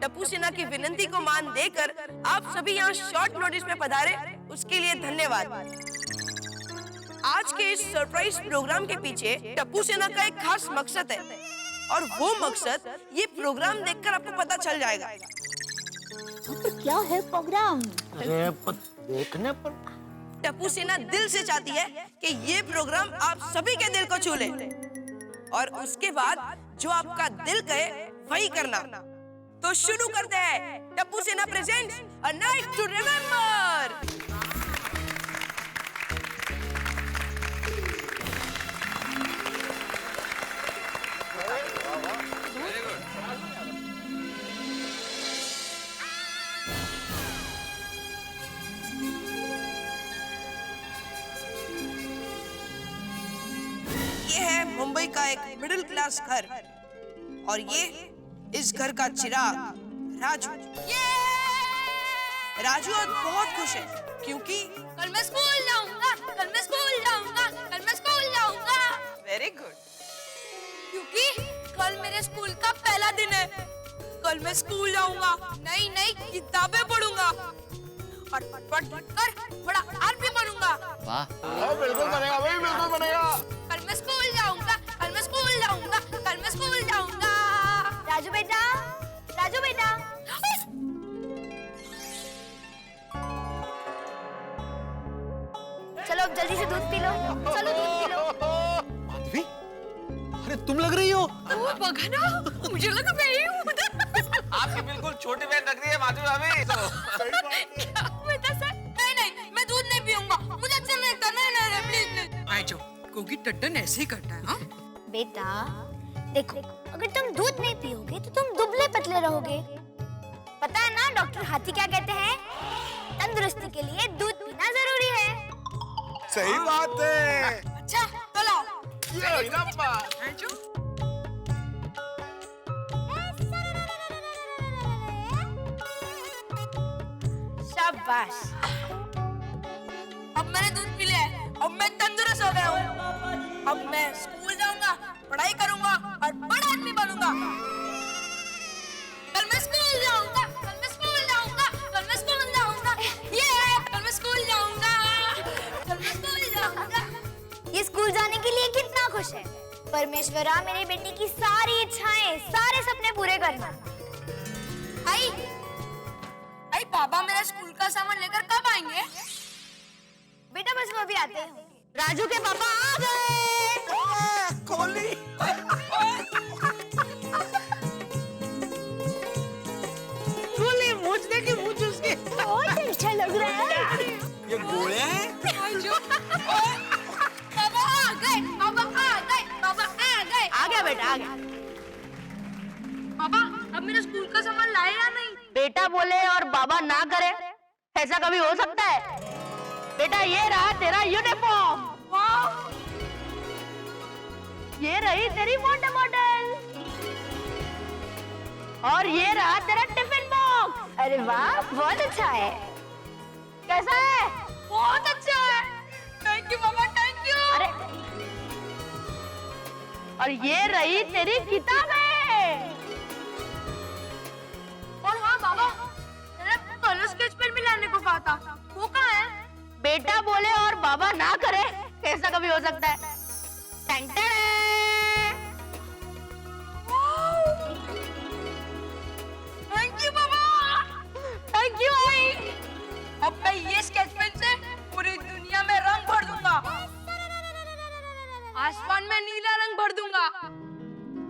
टप्पू सेना की विनती को मान देकर आप सभी यहाँ शॉर्ट नोटिस में पधारे, उसके लिए धन्यवाद। आज के इस सरप्राइज प्रोग्राम के पीछे टप्पू सेना का एक खास मकसद है, और वो मकसद ये प्रोग्राम देखकर आपको पता चल जाएगा। क्या है प्रोग्राम? अरे देखने पर टप्पू सेना दिल से चाहती है कि ये प्रोग्राम आप सभी के दिल को छू ले, और उसके बाद जो आपका दिल कहे वही करना। तो शुरू करते हैं। Tappu Sena presents a night to remember. ये है मुंबई का एक मिडिल क्लास घर, और ये इस घर का चिराग राजू। राजू आज बहुत खुश है क्योंकि कल मैं स्कूल जाऊंगा, कल मैं स्कूल जाऊंगा, कल मैं स्कूल जाऊंगा। Very good. क्योंकि कल मेरे स्कूल का पहला दिन है। कल मैं स्कूल जाऊंगा, नई नई किताबें पढ़ूंगा और पढ़ कर बड़ा आदमी बनूंगा। वाह, बिल्कुल बनेगा भाई, बिल्कुल बनेगा। कल मैं स्कूल जाऊंगा, कल मैं स्कूल जाऊंगा, कल मैं स्कूल जाऊंगा। राजू बेटा, राजू बेटा। चलो अब जल्दी से दूध पी लो, चलो दूध पी लो। माधवी, अरे तुम लग रही हो। ओ बघना, मुझे लगा मैं ही हूँ। आपकी बिल्कुल छोटी बहन लग रही है माधवी भाभी। क्या बेटा सर? नहीं, मैं दूध नहीं पीऊंगा, मुझे अच्छा नहीं लगता। नहीं, प्लीज। आई जाओ, क्योंकि टट्टन ऐसे ही करता है। हाँ बेटा देखो, अगर तुम दूध नहीं पियोगे तो तुम दुबले पतले रहोगे। पता है ना डॉक्टर हाथी क्या कहते हैं? तंदुरुस्ती के लिए दूध पीना जरूरी है। सही बात है। अच्छा चलो। ये ना बात। आई जाओ। शाबाश। अब मैंने दूध पी लिया है, अब मैं तंदुरुस्त हो गया हूँ। अब मैं स्कूल जाऊंगा, पढ़ाई करूंगा और बड़ा आदमी बनूंगा। कल मैं स्कूल जाऊंगा, कल मैं स्कूल जाऊंगा, कल मैं स्कूल जाऊंगा, ये कल मैं स्कूल जाऊंगा, कल मैं स्कूल जाऊंगा। ये स्कूल जाने के लिए कितना खुश है। परमेश्वरा मेरी बेटी की सारी इच्छाएं, सारे सपने पूरे करना। आई पापा मेरा स्कूल का सामान लेकर कब आएंगे? बेटा बस वो अभी आते हैं। राजू के पापा आ गए। कोली। कोली मुझने की मुझ उसके। बहुत अच्छा लग रहा है। ये गोले हैं? पापा आ गए, पापा आ गए, पापा आ गए। आ गया बेटा, आ गया। पापा अब मेरे स्कूल का सामान लाए या नहीं? बेटा बोले और बाबा ना करे, ऐसा कभी हो सकता है? बेटा ये रहा तेरा यूनिफॉर्म। ये रही तेरी वाटर बॉटल और ये रहा तेरा टिफिन बॉक्स। अरे वाह, बहुत अच्छा है। कैसा है? बहुत अच्छा है। थैंक यू पापा, थैंक यू। अरे और ये रही तेरी किताबें। और हाँ बाबा, मैंने कलर स्केच पेन भी लाने को कहा था, वो कहाँ है? बेटा बोले और बाबा ना करे, ऐसा कभी हो सकता है? थैंक यू पापा, थैंक यू आई। अब मैं ये स्केच पेन से पूरी दुनिया में रंग भर दूंगा। आसमान में नीला रंग भर दूंगा,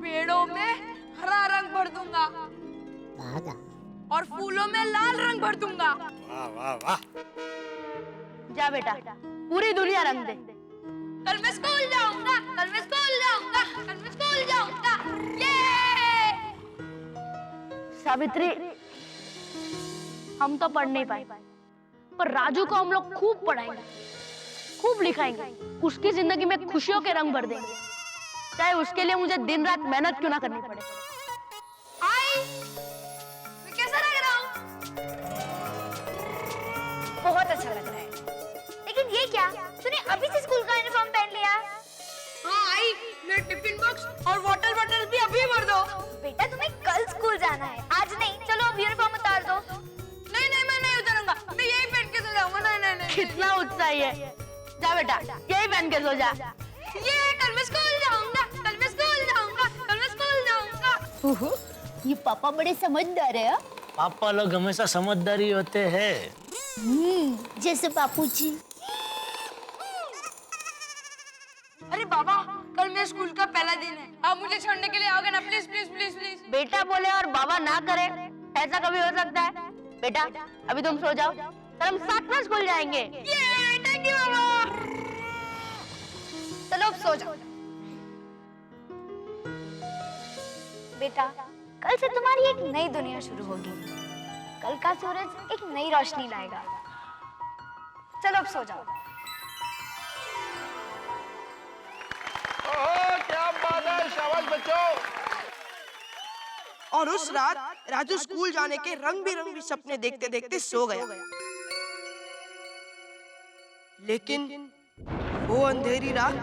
पेड़ों में हरा रंग भर दूंगा और फूलों में लाल रंग भर दूंगा। वाह वाह वाह। जा बेटा, पूरी दुनिया रंग दे। कल मैं स्कूल जाऊंगा, कल मैं स्कूल जाऊंगा, कल मैं स्कूल जाऊंगा। ये सावित्री, हम तो पढ़ नहीं पाए, पर राजू को हम लोग खूब पढ़ाएंगे, खूब लिखाएंगे, उसकी जिंदगी में खुशियों के रंग भर देंगे, चाहे उसके लिए मुझे दिन रात मेहनत क्यों ना करनी पड़े। मैं कैसा लग रहा हूँ? बहुत अच्छा लग रहा है। लेकिन ये क्या, तूने अभी से स्कूल का यूनिफॉर्म पहन लिया? हाँ आई, मेरा टिफिन बॉक्स और वाटर बॉटल भी अभी भर दो। बेटा तुम्हें कल स्कूल जाना है, आज नहीं। चलो अब यूनिफॉर्म उतार दो। नहीं नहीं, मैं नहीं उतारूंगा, मैं यही पहन के सो जाऊंगा। नहीं नहीं नहीं। कितना उत्साही है। जा बेटा, यही पहन के सो जा। ये कल मैं स्कूल जाऊंगा, कल मैं स्कूल जाऊंगा, कल मैं स्कूल जाऊंगा। ये पापा बड़े समझदार है। पापा लोग हमेशा समझदारी होते हैं। जैसे बापूजी। अरे बाबा, कल मेरे स्कूल का पहला दिन है, आप मुझे छोड़ने के लिए आओगे ना? Please please please please. बेटा बोले और बाबा ना करे, ऐसा कभी हो सकता है? बेटा अभी तुम सो जाओ, कल हम साथ में स्कूल जाएंगे। ये थैंक यू बाबा। चलो अब सो जाओ। बेटा कल से तुम्हारी एक नई दुनिया शुरू होगी। कल का सूरज एक नई रोशनी लाएगा। चलो अब सो जाओ। ओहो, क्या बात है, शाबाश बच्चों। और उस रात राजू स्कूल जाने के रंग बिरंगी सपने देखते देखते सो गया। लेकिन वो अंधेरी रात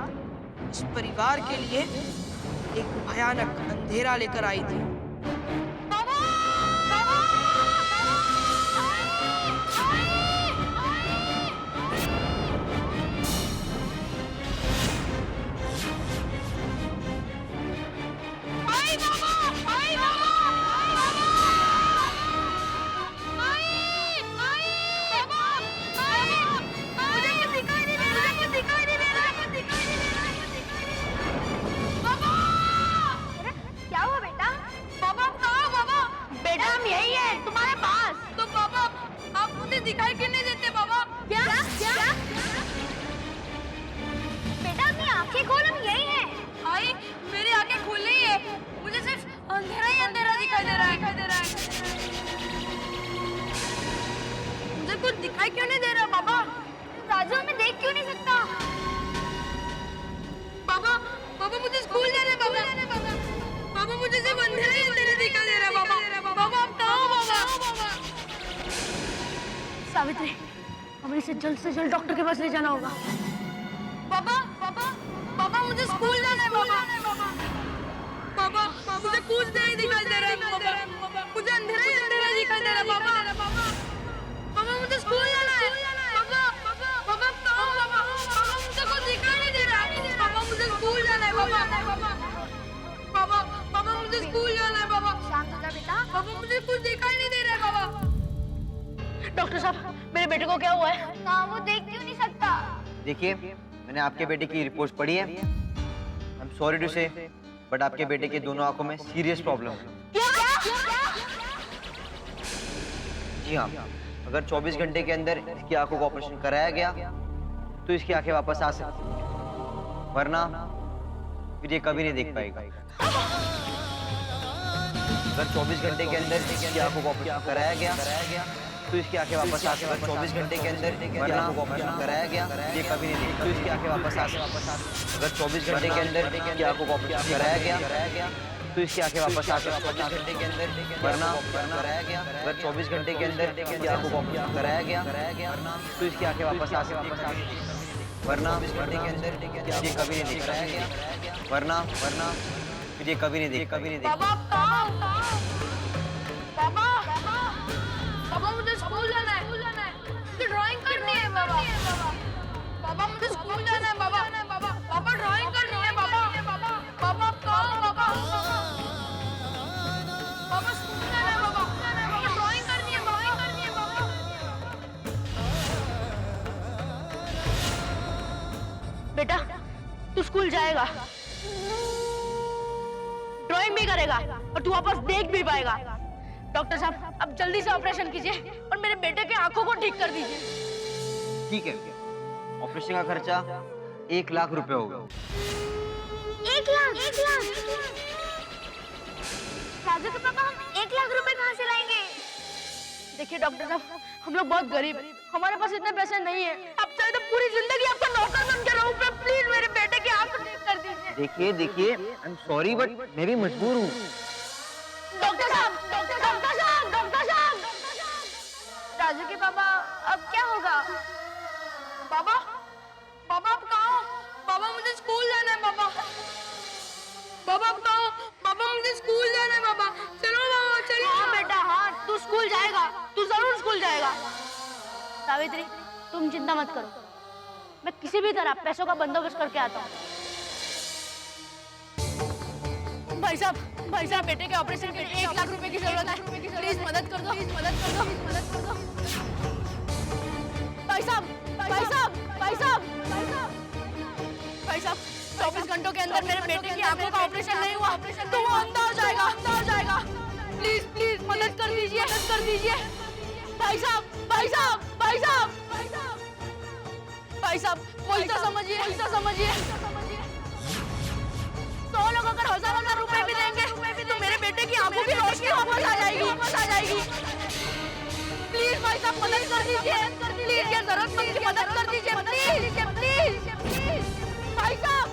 इस परिवार के लिए एक भयानक अंधेरा लेकर आई थी। दिखाई क्यों नहीं देते बाबा? क्या? बेटा अपनी आंखें खोल, हम यही हैं। आई, मेरी आंखें खुल रही है, मुझे सिर्फ अंधेरा ही अंधेरा दिखाई दे रहा है। मुझे कुछ दिखाई क्यों नहीं दे रहा बाबा? राजू हमें देख क्यों नहीं सकता? बाबा मुझे स्कूल जाना है बाबा मुझे सिर्फ अंधेरा ही अंधेरा दिखाई दे रहा है बाबा आप कहाँ हो बाबा? सावित्री, हमें इसे जल्द से जल्द डॉक्टर के पास ले जाना होगा। पापा पापा पापा मुझे स्कूल जाना है पापा। पापा मुझे कुछ नहीं दिखाई दे रहा है पापा, मुझे अंधेरा ही अंधेरा दिखाई दे रहा है पापा। पापा मुझे स्कूल जाना है पापा। पापा कहाँ पापा? पापा मुझे कुछ दिखाई नहीं दे रहा है पापा, मुझे स्कूल जाना है पापा। पापा पापा मुझे स्कूल जाना है पापा। शांत हो जा बेटा। पापा मुझे कुछ दिखाई नहीं दे रहा है पापा। डॉक्टर साहब, मेरे बेटे को क्या हुआ है? ना वो देख क्यों नहीं सकता? देखिए, मैंने आपके बेटे की रिपोर्ट पढ़ी है। आई एम सॉरी टू से, बट आपके बेटे के दोनों आंखों में सीरियस प्रॉब्लम है। जी हाँ, अगर 24 घंटे के अंदर इसकी आंखों का ऑपरेशन कराया गया तो इसकी आंखें वापस आ सकती हैं, वरना फिर ये कभी नहीं देख पाएगा। अगर 24 घंटे के अंदर इसकी आंखों का ऑपरेशन कराया गया तो इसकी आंखें वापस आ सकती हैं। 24 घंटे के अंदर वरना ऑपरेशन कराया गया ये कभी नहीं देख तो इसकी आंखें वापस आ सकती। अगर 24 घंटे के अंदर इसकी आंखों का ऑपरेशन कराया गया तो इसकी आंखें वापस आ सकती। 24 घंटे के अंदर वरना कराया गया। अगर 24 घंटे के अंदर इसकी आंखों का ऑपरेशन कराया गया तो इसकी आंखें वापस आ सकती। वरना 24 घंटे के अंदर ये कभी नहीं देख पाएगा, वरना फिर ये कभी नहीं देख पापा पापा पापा मुझे स्कूल जाना है, मुझे ड्राइंग करनी है पापा। पापा मुझे स्कूल जाना है पापा। पापा ड्राइंग करनी है पापा। पापा कहाँ पापा? पापा स्कूल जाना है पापा। पापा ड्राइंग करनी है पापा। बेटा, तू स्कूल जाएगा, ड्राइंग भी करेगा और तू वापस देख भी पाएगा। डॉक्टर साहब, अब जल्दी से ऑपरेशन कीजिए और मेरे बेटे की आंखों को ठीक कर दीजिए। ठीक है, ऑपरेशन का खर्चा 1 लाख रुपए होगा। 1 लाख? राजू के पापा, हम 1 लाख रुपए कहाँ से लाएंगे? देखिए डॉक्टर साहब, हम लोग बहुत गरीब हैं, हमारे पास इतने पैसे नहीं है। अब चाहे तो पूरी जिंदगी आपका नौकर बन के रहूं, प्लीज मेरे बेटे की आंख ठीक कर दीजिए। देखिए, आई एम सॉरी बट मैं भी मजबूर हूँ। डॉक्टर साहब, राजू के पापा, अब क्या होगा? पापा आप कहाँ? पापा मुझे स्कूल जाना है पापा। पापा आप कहाँ? पापा मुझे स्कूल जाना है पापा। चलो पापा चलो। हाँ बेटा हाँ, तू स्कूल जाएगा, तू जरूर स्कूल जाएगा। सावित्री, तुम चिंता मत करो, मैं किसी भी तरह पैसों का बंदोबस्त करके आता हूँ। भाई साहब, बेटे के ऑपरेशन के लिए 1 लाख रुपए की जरूरत है, प्लीज मदद कर दो। भाई साहब, 24 घंटों के अंदर मेरे बेटे की आंखों का ऑपरेशन नहीं हुआ तो वो अंधा हो जाएगा। प्लीज मदद कर दीजिए। भाई साहब, कोई तो समझिए। 100 लोग अगर 1000 रुपए भी देंगे तो मेरे बेटे की आंखों की रोशनी वापस आ जाएगी। प्लीज भाई साहब, मदद कर दीजिए। प्लीज ये जरूरतमंद की मदद कर दीजिए। प्लीज भाई साहब।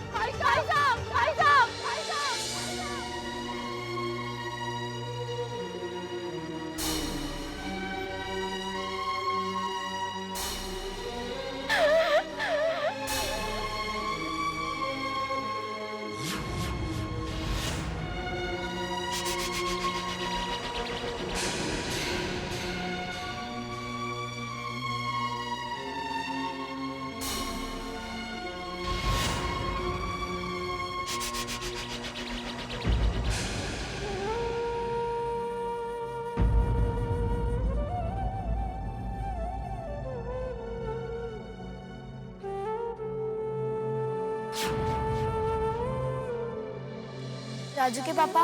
राजू के पापा,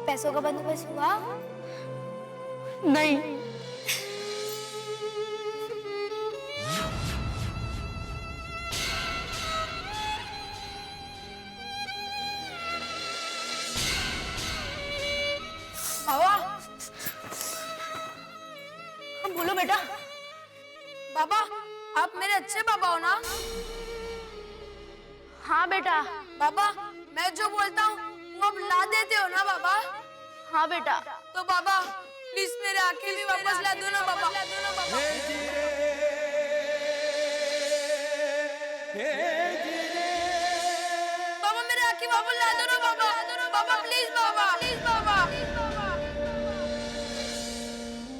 पैसों का बंदोबस्त हुआ? नहीं। बाबा, बोलो बेटा। बाबा आप मेरे अच्छे पापा हो ना? हाँ बेटा। बाबा मैं जो बोलता हूँ वो आप ला देते हो ना बाबा? हाँ बेटा। तो बाबा प्लीज मेरे आंखें भी वापस ला दो ना बाबा। बाबा मेरे आंखें वापस ला दो ना बाबा। बाबा प्लीज बाबा, प्लीज बाबा।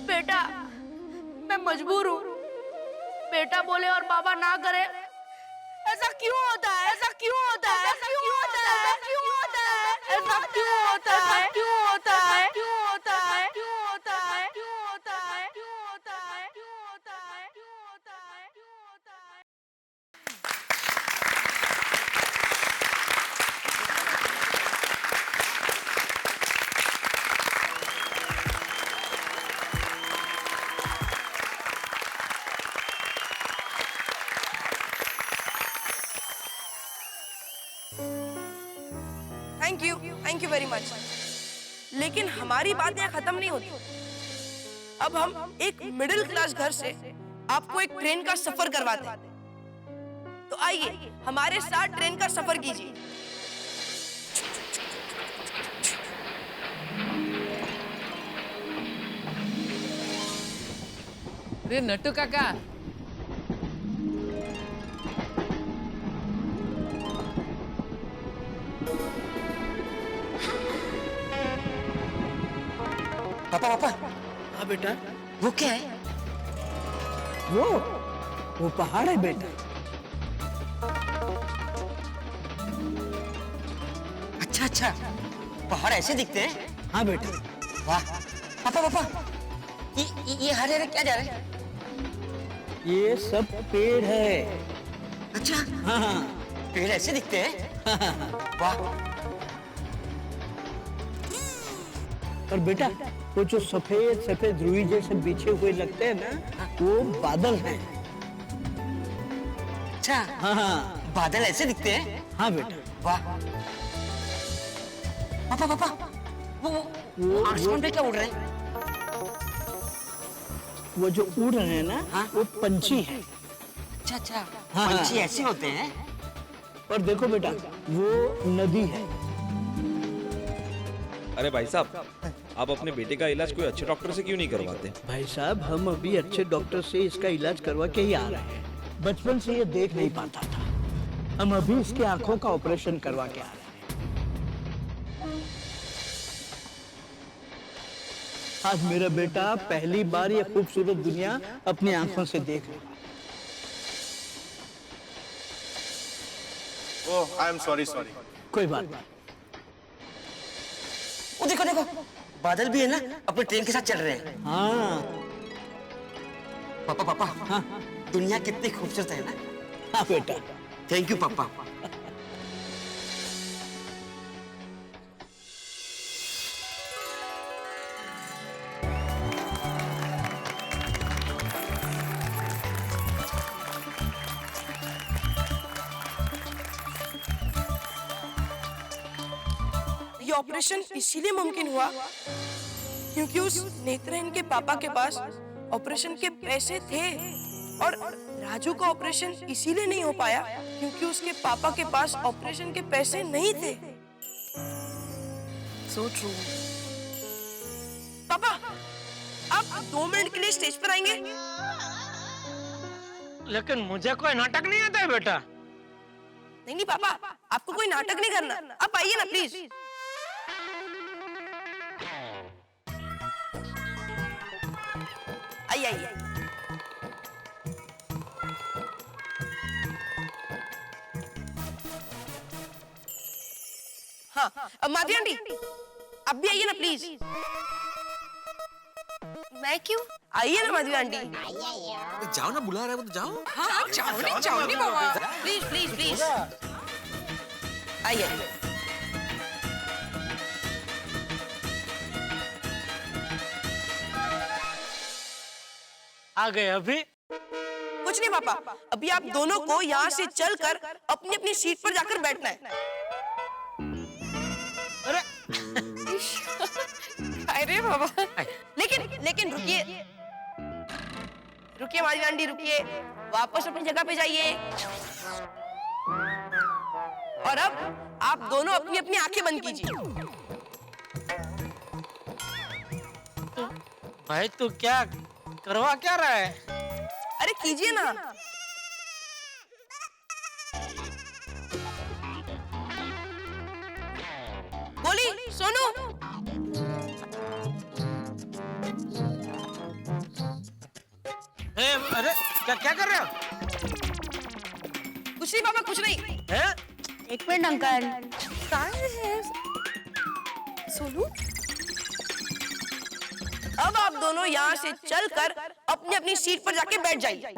बेटा मैं मजबूर हूँ, बेटा बोले और बाबा ना करे, ऐसा क्यों होता है? ऐसा क्यों होता है? ऐसा क्यों होता है? ऐसा क्यों होता है? ऐसा क्यों होता है? क्यों होता है? क्यों होता है? क्यों होता है? क्यों होता है? क्यों होता है? क्यों होता है? क्यों होता है? क्यों होता है? Thank you very much. लेकिन हमारी बात यहाँ खत्म नहीं होती। अब हम एक मिडिल क्लास घर से आपको एक ट्रेन का सफर करवाते हैं। तो आइए हमारे साथ ट्रेन का सफर कीजिए। अरे नट्टू काका, पापा पापा, हाँ बेटा। वो क्या है? वो पहाड़ है बेटा। अच्छा अच्छा, पहाड़ ऐसे दिखते हैं? हाँ बेटा। वाह पापा पापा, ये हरे हरे क्या जा रहे हैं? ये सब पेड़ है। अच्छा हाँ पेड़ ऐसे दिखते हैं? वाह। और बेटा वो जो सफेद सफेद रुई जैसे बिछे हुए लगते हैं ना, वो बादल हैं। अच्छा हाँ बादल ऐसे दिखते हैं? हाँ बेटा। वाह पापा पापा, वो आसमान पे क्या उड़ रहे हैं? वो जो उड़ रहे हैं ना, वो पंछी है। अच्छा अच्छा, हाँ, पंछी हाँ। ऐसे होते हैं? और देखो बेटा वो नदी है। अरे भाई साहब, आप अपने बेटे का इलाज कोई अच्छे डॉक्टर से क्यों नहीं करवाते? भाई साहब हम अभी अच्छे डॉक्टर से इसका इलाज करवा के ही आ रहे हैं। बचपन से ये देख नहीं पाता था, हम अभी इसके आंखों का ऑपरेशन करवा के आ रहे हैं। आज मेरा बेटा पहली बार ये खूबसूरत दुनिया अपनी आंखों से देख रहा है। ओह आई एम सॉरी सॉरी। कोई बात नहीं। वो देखो देखो, बादल भी है ना, अपनी ट्रेन के साथ चल रहे हैं। हाँ पापा पापा, हाँ दुनिया कितनी खूबसूरत है ना। हाँ बेटा। थैंक यू पापा। ये ऑपरेशन इसीलिए मुमकिन हुआ क्योंकि उस नेत्रहीन के पापा के पास ऑपरेशन के पैसे थे, और राजू का ऑपरेशन इसीलिए नहीं हो पाया क्योंकि उसके पापा के पास ऑपरेशन के पैसे नहीं थे। So true. पापा आप 2 मिनट के लिए स्टेज पर आएंगे? लेकिन मुझे कोई नाटक नहीं आता है बेटा। नहीं नहीं पापा, आपको कोई नाटक नहीं करना, आप आइए ना प्लीज। आइए आइए। हाँ अब माधवी आंटी अब भी आइए ना प्लीज। मैं क्यों? आइए ना माधवी आंटी। जाओ ना, बुला रहा है वो तो जाओ। हाँ जाओ नहीं बाबा, प्लीज प्लीज प्लीज आइए। आ गए अभी? कुछ नहीं पापा, अभी आप दोनों को यहाँ से चलकर अपनी अपनी सीट पर जाकर बैठना है। अरे बाबा, लेकिन रुकिए रुकिए माधवी आंटी रुकिए, वापस अपनी जगह पे जाइए। और अब आप दोनों अपनी अपनी आंखें बंद कीजिए। भाई तू क्या करवा क्या रहा है? अरे कीजिए ना। बोली सोनू। अरे क्या कर रहे हो? कुछ नहीं पापा, कुछ नहीं। हैं? एक मिनट अंकल। सोनू, अब आप दोनों यहाँ से चलकर अपनी अपनी सीट पर जाके बैठ जाइए।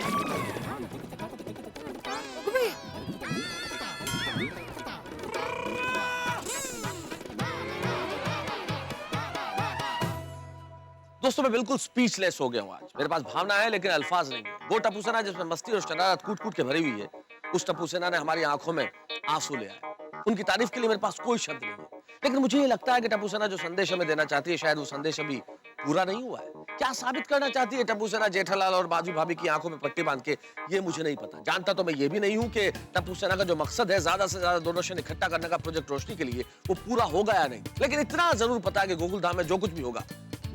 दोस्तों मैं बिल्कुल स्पीचलेस हो गया हूँ आज। मेरे पास भावना है लेकिन अल्फाज नहीं है। वो टप्पू सेना जिसमें मस्ती और शरारत कूट कूट के भरी हुई है, उस टप्पू सेना ने हमारी आंखों में आंसू ले आए। उनकी तारीफ के लिए मेरे पास कोई शब्द नहीं है। लेकिन मुझे ये लगता है कि टप्पू सेना जो संदेश हमें देना चाहती है, शायद वो संदेश अभी पूरा नहीं हुआ है। क्या साबित करना चाहती है टप्पू सेना जेठालाल और बाजू भाभी की आंखों में पट्टी बांध के, ये मुझे नहीं पता। जानता तो मैं ये भी नहीं हूं कि टप्पू सेना का जो मकसद है ज्यादा से ज्यादा डोनेशन इकट्ठा करने का प्रोजेक्ट रोशनी के लिए, वो पूरा होगा या नहीं। लेकिन इतना जरूर पता है कि गोकुलधाम में जो कुछ भी होगा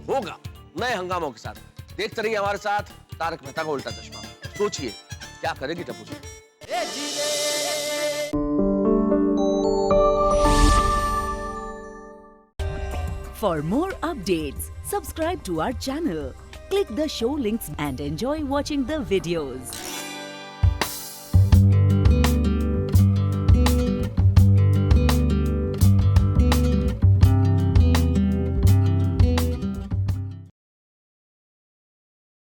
होगा नए हंगामों के साथ। देखते रहिए हमारे साथ तारक मेहता का उल्टा चश्मा। सोचिए क्या करेगी टप्पू सेना। For more updates, subscribe to our channel, click the show links and enjoy watching the videos.